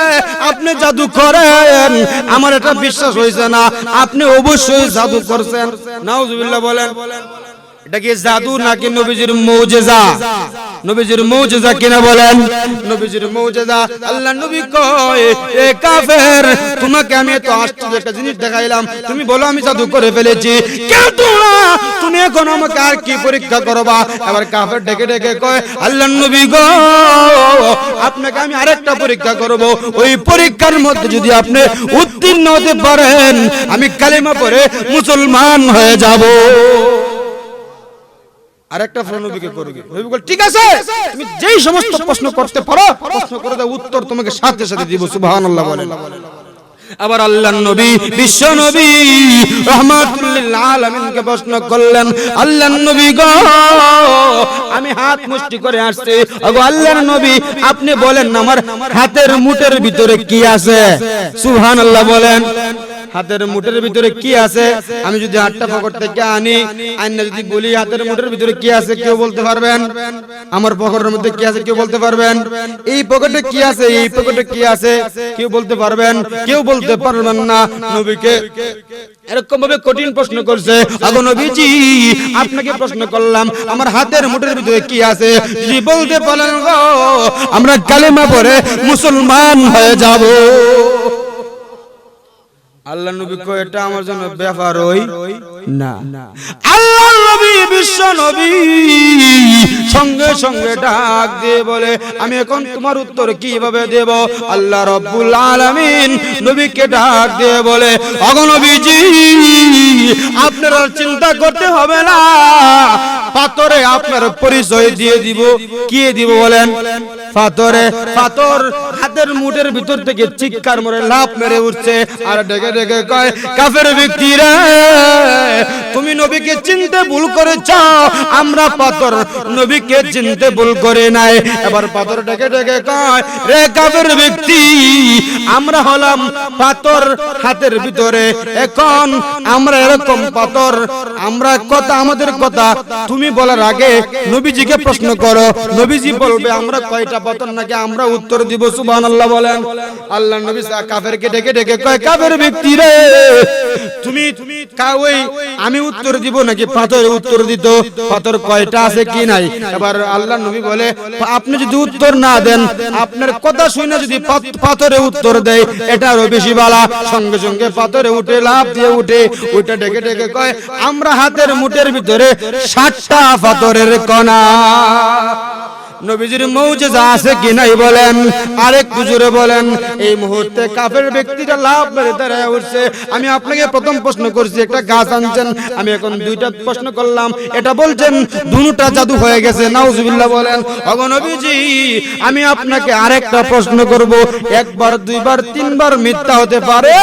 আপনি জাদু করেন, আমার এটা বিশ্বাস হইছে না, আপনি অবশ্যই জাদু করছেন। নাউজুবিল্লাহ বলেন। এটা কি জাদু নাকি নবীজির মুজিজা? নবীজির মুজিজা কিনা বলেন? নবীজির মুজিজা। আল্লাহ নবী কয় এ কাফের তোমাকে আমি এত আশ্চর্য একটা জিনিস দেখাইলাম, তুমি বলো আমি জাদু করে ফেলেছি, কিন্তু না তুমি এখন আমাকে আর কি পরীক্ষা করবা? এবার কাফের ডেকে ডেকে কয় আল্লাহ নবী গো আপনাকে আমি আরেকটা পরীক্ষা করব, ওই পরীক্ষার মধ্যে যদি আপনি উত্তীর্ণ হতে পারেন আমি কালিমা পড়ে মুসলমান হয়ে যাব। আরেকটা নবীকে করবে। নবী বলে ঠিক আছে তুমি যেই সমস্ত প্রশ্ন করতে পারো প্রশ্ন করে দাও, উত্তর তোমাকে সাথে সাথে দিব। সুবহানাল্লাহ বলেন। আবার আল্লাহর নবী বিশ্ব নবী রাহমাতুল লিল আলামিনকে প্রশ্ন করলেন, আল্লাহর নবী গো আমি হাত মুষ্টি করে আসছি, ওগো আল্লাহর নবী আপনি বলেন না আমার হাতের মুঠের ভিতরে কি আছে? সুবহানাল্লাহ বলেন। হাতের মুঠের ভিতরে কি আছে? আমি যদি হাতটা পকেট থেকে আনি আইনা যদি বলি হাতের মুঠের ভিতরে কি আছে, কেউ বলতে পারবেন? আমার পকেটের মধ্যে কি আছে কেউ বলতে পারবেন? এই পকেটে কি আছে, এই পকেটে কি আছে কেউ বলতে পারবেন? কেউ বলতে পারবেন না। নবীকে এরকম ভাবে কঠিন প্রশ্ন করছে, আগো নবীজি আপনাকে প্রশ্ন করলাম আমার হাতের মুঠের ভিতরে কি আছে, যদি বলতে পারেন গো আমরা কালেমা পড়ে মুসলমান হয়ে যাব। আল্লাহ নবী কয় এটা আমার জন্য ব্যাপার হই না। আল্লাহ নবী বিশ্ব নবী সঙ্গে সঙ্গে ডাক দিয়ে বলে, আমি এখন তোমার উত্তর কিভাবে দেব? আল্লাহ রাব্বুল আলামিন নবীকে ডাক দিয়ে বলে, ওগো নবীজি আপনারা চিন্তা করতে হবে না, পাথরে আপনার পরিচয় দিয়ে দিব। কি দিব বলেন? পাথরে। পাথর হাতের মুঠের ভিতর থেকে চিৎকার মেরে লাফ মেরে উঠছে আর ডেকে ডেকে কয়, কাফের ব্যক্তি রে তুমি নবীকে চিনতে ভুল করেছ, আমরা পাথর নবীকে চিনতে ভুল করে নাই। এবার পাথর ডেকে ডেকে কয়, রে কাফের ব্যক্তি আমরা হলাম পাথর হাতের ভিতরে, এখন আমরা এরকম পাথর, আমরা কথা আমাদের কথা তুমি বলার আগে নবীজিকে প্রশ্ন করো, নবীজি বলবে আমরা কয়টা পাথর নাকি আমরা উত্তর দিব। সুবহানাল্লাহ বলেন। আল্লাহ নবী কাফেরকে ডেকে ডেকে কয়, কাফের ব্যক্তি রে তুমি ওই আমি উত্তর দিব নাকি পাথরে উত্তর দিত? পাথর কয়টা আছে কি নাই? এবার আল্লাহ নবী বলে, আপনি যদি উত্তর না দেন, আপনার কথা শুনে যদি পাথরে উত্তর দেয় এটা আরো বেশি বালা। সঙ্গে সঙ্গে পাথরে উঠে লাফ দিয়ে উঠে ওইটা ডেকে ডেকে কয়, আমরা হাতের মুঠের ভিতরে 60টা পাথরের কণা। নবীজির মুজিজা আছে কি নাই বলেন? আরেকটু জোরে বলেন। এই মুহূর্তে কাফের ব্যক্তিটা লাফ মেরে দাঁড়ায় উঠছে। আমি আপনাকে প্রথম প্রশ্ন করছি একটা গাছ আনছেন, আমি এখন দুইটা প্রশ্ন করলাম, এটা বলছেন দুটোটা জাদু হয়ে গেছে। নাউজুবিল্লাহ বলেন। ওগো নবীজি আমি আপনাকে আরেকটা প্রশ্ন করব, একবার দুইবার তিনবার মিথ্যা হতে পারে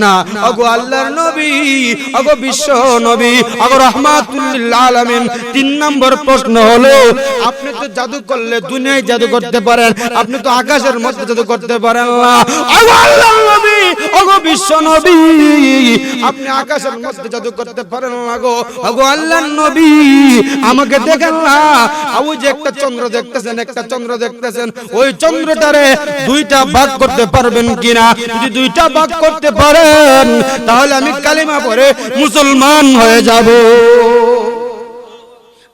না। ওগো আল্লাহর নবী, ওগো বিশ্ব নবী, ওগো রাহমাতুল লিল আলামিন, 3 নম্বর প্রশ্ন হলো, আপনি তো জাদু করলে দুনিয়ায় জাদু করতে পারেন, আপনি তো আকাশের মধ্যে জাদু করতে পারেন না। ওগো আল্লাহর নবী, ওগো বিশ্ব নবী, আপনি আকাশের মধ্যে জাদু করতে পারেন না গো। ওগো আল্লাহর নবী আমাকে দেখেন না, ওই যে একটা চন্দ্র দেখতেছেন, একটা চন্দ্র দেখতেছেন, ওই চন্দ্রটারে দুইটা ভাগ করতে পারবেন কিনা? যদি দুইটা ভাগ করতে পারেন তাহলে আমি কালিমা পড়ে মুসলমান হয়ে যাব।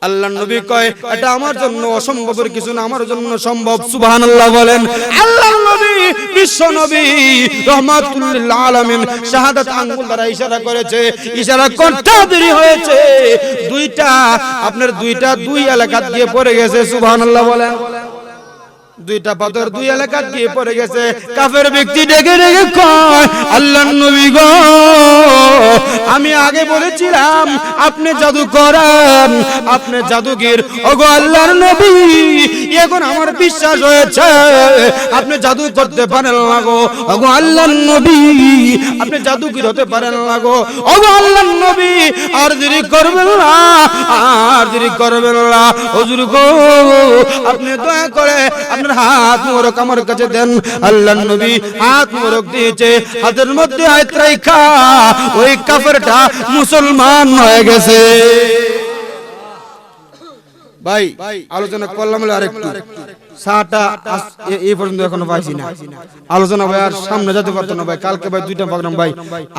আল্লাহর নবী কয় এটা আমার জন্য অসম্ভবের কিছু না, আমার জন্য সম্ভব। সুবহানাল্লাহ বলেন। আল্লাহর নবী বিশ্ব নবী রাহমাতুল লিল আলামিন শাহাদাত আঙ্গুল দ্বারা ইশারা করেছে, ইশারা করতে দেরি হয়েছে, দুইটা দুই এলাকা দিয়ে পড়ে গেছে। সুবহানাল্লাহ বলেন। দুইটা পাথর দুই এলাকা দিয়ে পড়ে গেছে। কাফের ব্যক্তি ডেকে ডেকে কয়, আল্লাহর নবী গো আমি আগে বলেছিলাম আপনি জাদু করেন, আপনি জাদুগির। ওগো আল্লাহর নবী এখন আমার বিশ্বাস হয়েছে আপনি জাদু করতে পারেন না গো। ওগো আল্লাহর নবী আপনি জাদুগির হতে পারেন না গো। ওগো আল্লাহর নবী আর দেরি করবেন না, আর দেরি করবেন না। হুজুর গো আপনি দয়া করে আপনার হাত মোবারক আমার কাছে দেন। আল্লাহর নবী হাত মোবারক দিয়েছে, হাতের মধ্যে হাত রাখা ওই কাফেরটা মুসলমান হয়ে গেছে। ভাই আলোচনা করলাম আরেকটু, সাটা এই পর্যন্ত এখনো পাইছি না আলোচনা। ভাই আর সামনে যেতে পারতো না ভাই, কালকে ভাই দুইটা প্রোগ্রাম ভাই,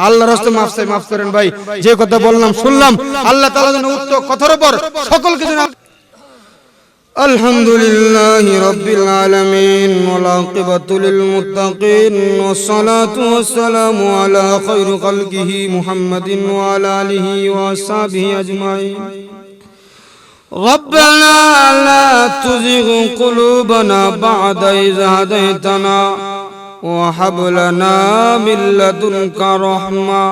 আল্লাহর রাস্তায় মাফ করেন ভাই। যে কথা বললাম শুনলাম, আল্লাহ তাআলা যেন উত্তর কথার উপর সকল কিছু। আলহামদুলিল্লাহি রাব্বিল আলামিন ওয়াল আকিবাতু লিল মুত্তাকিন ওয়াসসালাতু ওয়াসসালামু আলা খায়রি খালকিহি মুহাম্মাদিন ওয়া আলা আলিহি ওয়া আসহাবিহি আজমাইন। ربنا لا تزغ قلوبنا بعد إذ هديتنا وهب لنا من لدنك رحمة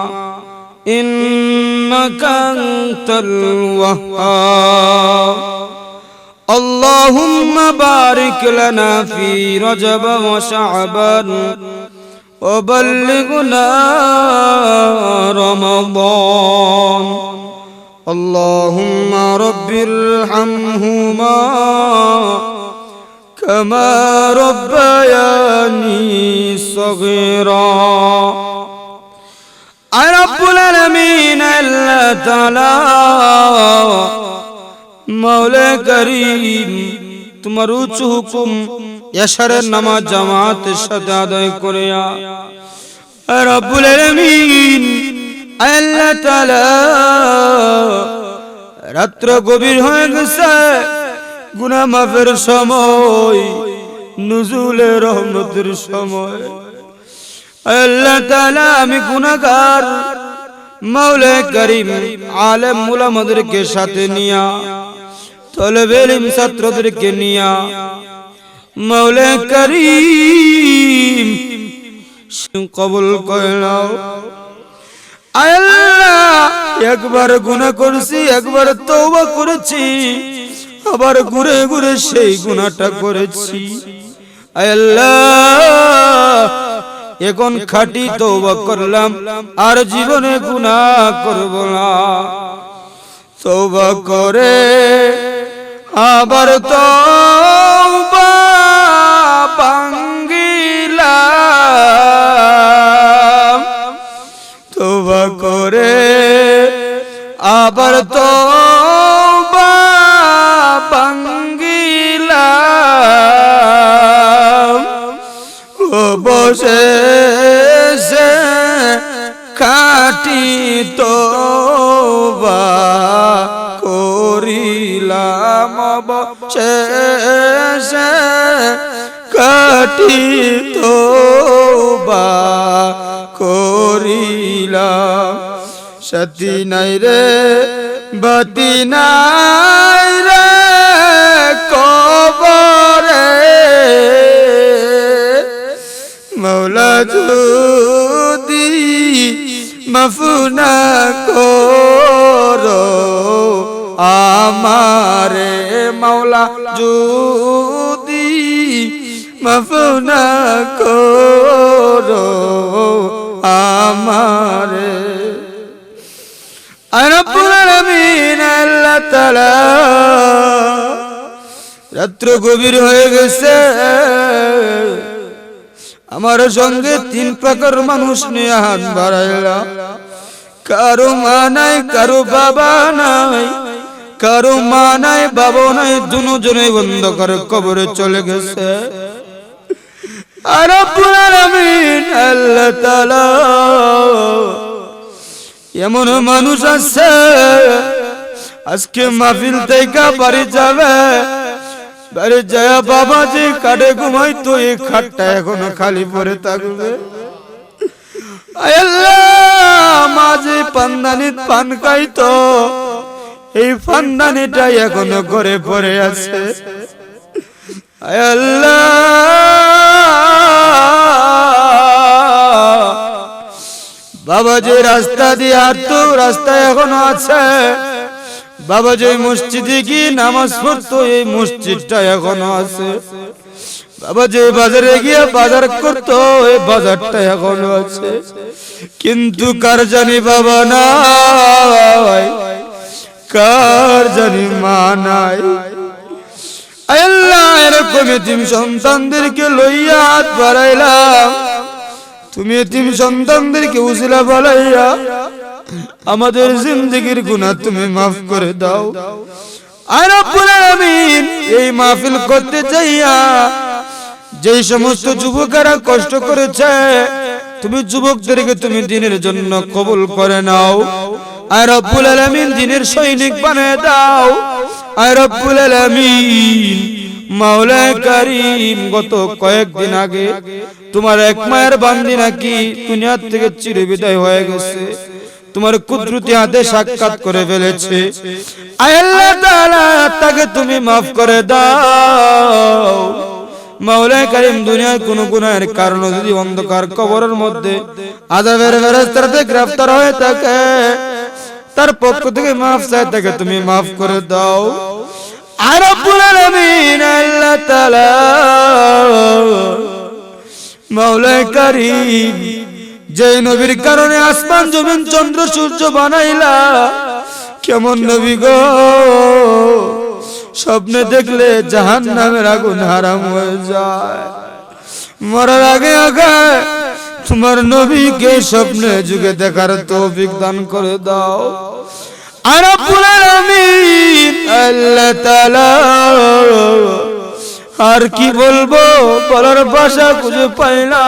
إنك أنت الوهاب. اللهم بارك لنا في رجب وشعبان وبلغنا رمضان اللهم رب ارحمهما كما ربياني صغيرا اے رب العالمین اللہ تعالی مولا کریم তোমার উচ্চ হুকুম এশারের নামাজ জামাতের সাথে আদায় করিয়া রব্বুল আলামিন আল্লাহ তাআলা রাত্র গভীর হয়ে গেছে গুনাহ মাফের সময় নুজুলের রহমতের সময় আল্লাহ তাআলা আমি গুনাহগার মাওলা করিম আলেম উলামাদেরকে সাথে নিয়া তলবে ইলম ছাত্রদেরকে নিয়া মাওলা করিম কবুল করে নাও আল্লাহ একবার গুনাহ করেছি একবার তওবা করেছি আবার ঘুরে ঘুরে সেই গুনাহটা করেছি আল্লাহ এখন খাঁটি তওবা করলাম আর জীবনে গুনাহ করব না তওবা করে আবার তওবা ভাঙ্গিলাম তওবা করে আবার তওবা ভাঙ্গিলাম অবশেষে খাঁটি তওবা করিলাম অবশেষে খাঁটি তওবা করিলাম সাথী নাই রে বাতি নাই রে কবরে মৌলা যদি মাফ না করো আমারে মৌলা যদি মাফ না করো আমারে রব্বুল আলামিন আল্লাহ তাআলা রাত্র গভীর হয়ে গেছে আমার সঙ্গে তিন প্রকার মানুষ নিয়ে হাত বাড়াইলা কারো মা নাই কারো বাবা নাই কারো মা নাই বাবা নাই দুজনে অন্ধকার কবরে চলে গেছে আর রব্বুল আলামিন আল্লাহ তাআলা এমন মানুষ আছে আজকে মাহফিল থেকে বাড়ি যাবে বাড়ি যায় বাবা যে কাটে ঘুমাইতো এই খাটটা এখনো খালি পড়ে থাকবে আল্লাহ মাঝে পান্দানিত পান খাইতো এই পান্দানিটা এখনো ঘরে পড়ে আছে আল্লাহ বাবা যে রাস্তা দিয়ে হাঁটতো রাস্তা এখনো আছে বাবা যে মসজিদে গিয়ে নামাজ পড়তো এই মসজিদটা এখনো আছে বাবা যে বাজারে গিয়ে বাজার করতো এই বাজারটা এখনো আছে কিন্তু কার জানি বাবা নাই কার জানি মা নাই আল্লাহ এরকম এতিম সন্তানদেরকে লইয়া হাত বাড়াইলাম তুমি এতিম সন্তানদেরকে উসিলা বানাইয়া আমাদের জিন্দেগীর গুনাহ তুমি মাফ করে দাও আর রব্বুল আলামিন এই মাহফিল করতে চাইয়া যেই সমস্ত যুবকেরা কষ্ট করেছে তুমি যুবকদেরকে তুমি দ্বীনের জন্য কবুল করে নাও আর রব্বুল আলামিন দ্বীনের সৈনিক বানিয়ে দাও আর রব্বুল আলামিন মাওলা করিম গত কয়েকদিন আগে তোমার এক মায়ের বান্দি নাকি দুনিয়া থেকে চিরবিদায় হয়ে গেছে তোমার কুদরতি হাতে সাক্ষাৎ করে ফেলেছে আল্লাহ তাআলা তাকে তুমি maaf করে দাও মাওলা করিম দুনিয়ায় কোন গুনাহের কারণে যদি অন্ধকার কবরের মধ্যে আযাবের ফেরেশতাতে গ্রেফতার হয়ে থাকে তার পক্ষ থেকে maaf চাই তাকে তুমি maaf করে দাও আর রব্বুল আলামিন আল্লাহ তাআলা মাওলায়ে কারীম যে নবীর কারণে আসমান জমিন চন্দ্র সূর্য বানাইলা কেমন নবী গো স্বপ্নে দেখলে জাহান্নামের আগুন হারাম হয়ে যায় মরার আগে আগে তোমার নবীকে স্বপ্নে যুগে দেখার তৌফিক দান করে দাও আর রব্বুল আলামিন আল্লাহ তাআলা আর কি বলবো বলার ভাষা খুঁজে পাই না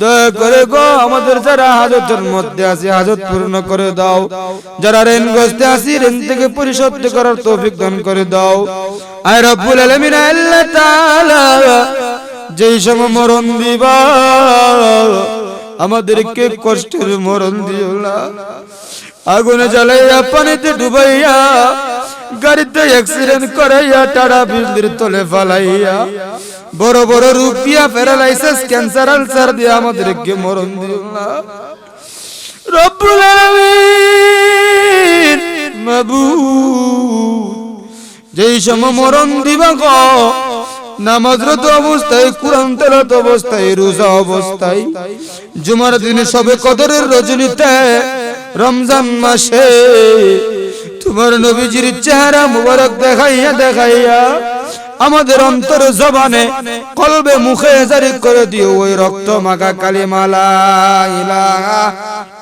দয়া করে গো আমাদের যারা হাজতের মধ্যে আছে হাজত পূর্ণ করে দাও যারা ঋণগ্রস্ত আছে ঋণ থেকে পরিশোধ করার তৌফিক দান করে দাও আর রব্বুল আলামিন আল্লাহ তাআলা যেই সময় মরণ দিবা আমাদেরকে কষ্টের মরণ দিও না আগুনে জ্বালাইয়া পানিতে ডুবাইয়া গাড়িতে অ্যাক্সিডেন্ট করাইয়া টাড়া বিল্ডির তলে ফালাইয়া বড় বড় রোগ দিয়া প্যারালাইসিস ক্যান্সার আলসার দিয়া আমাদেরকে মরণ দিও না রব্বুল আলামিন মাবুদ যেই সময় মরণ দিবা গো নামাজরত অবস্থায় কুরআন তেলাওয়াত অবস্থায় রোজা অবস্থায় জুমার দিনে সবে কদরের রজনীতে রমজান মাসে তোমার নবীজির চেহারা মুবারক দেখাইয়া দেখাইয়া আমাদের অন্তর জবানে কলবে মুখে জারি করে দিও ওই রক্ত মাখা কালিমা লা ইলাহা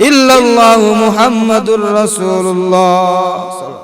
ইল্লাল্লাহু মুহাম্মাদুর রাসূলুল্লাহ।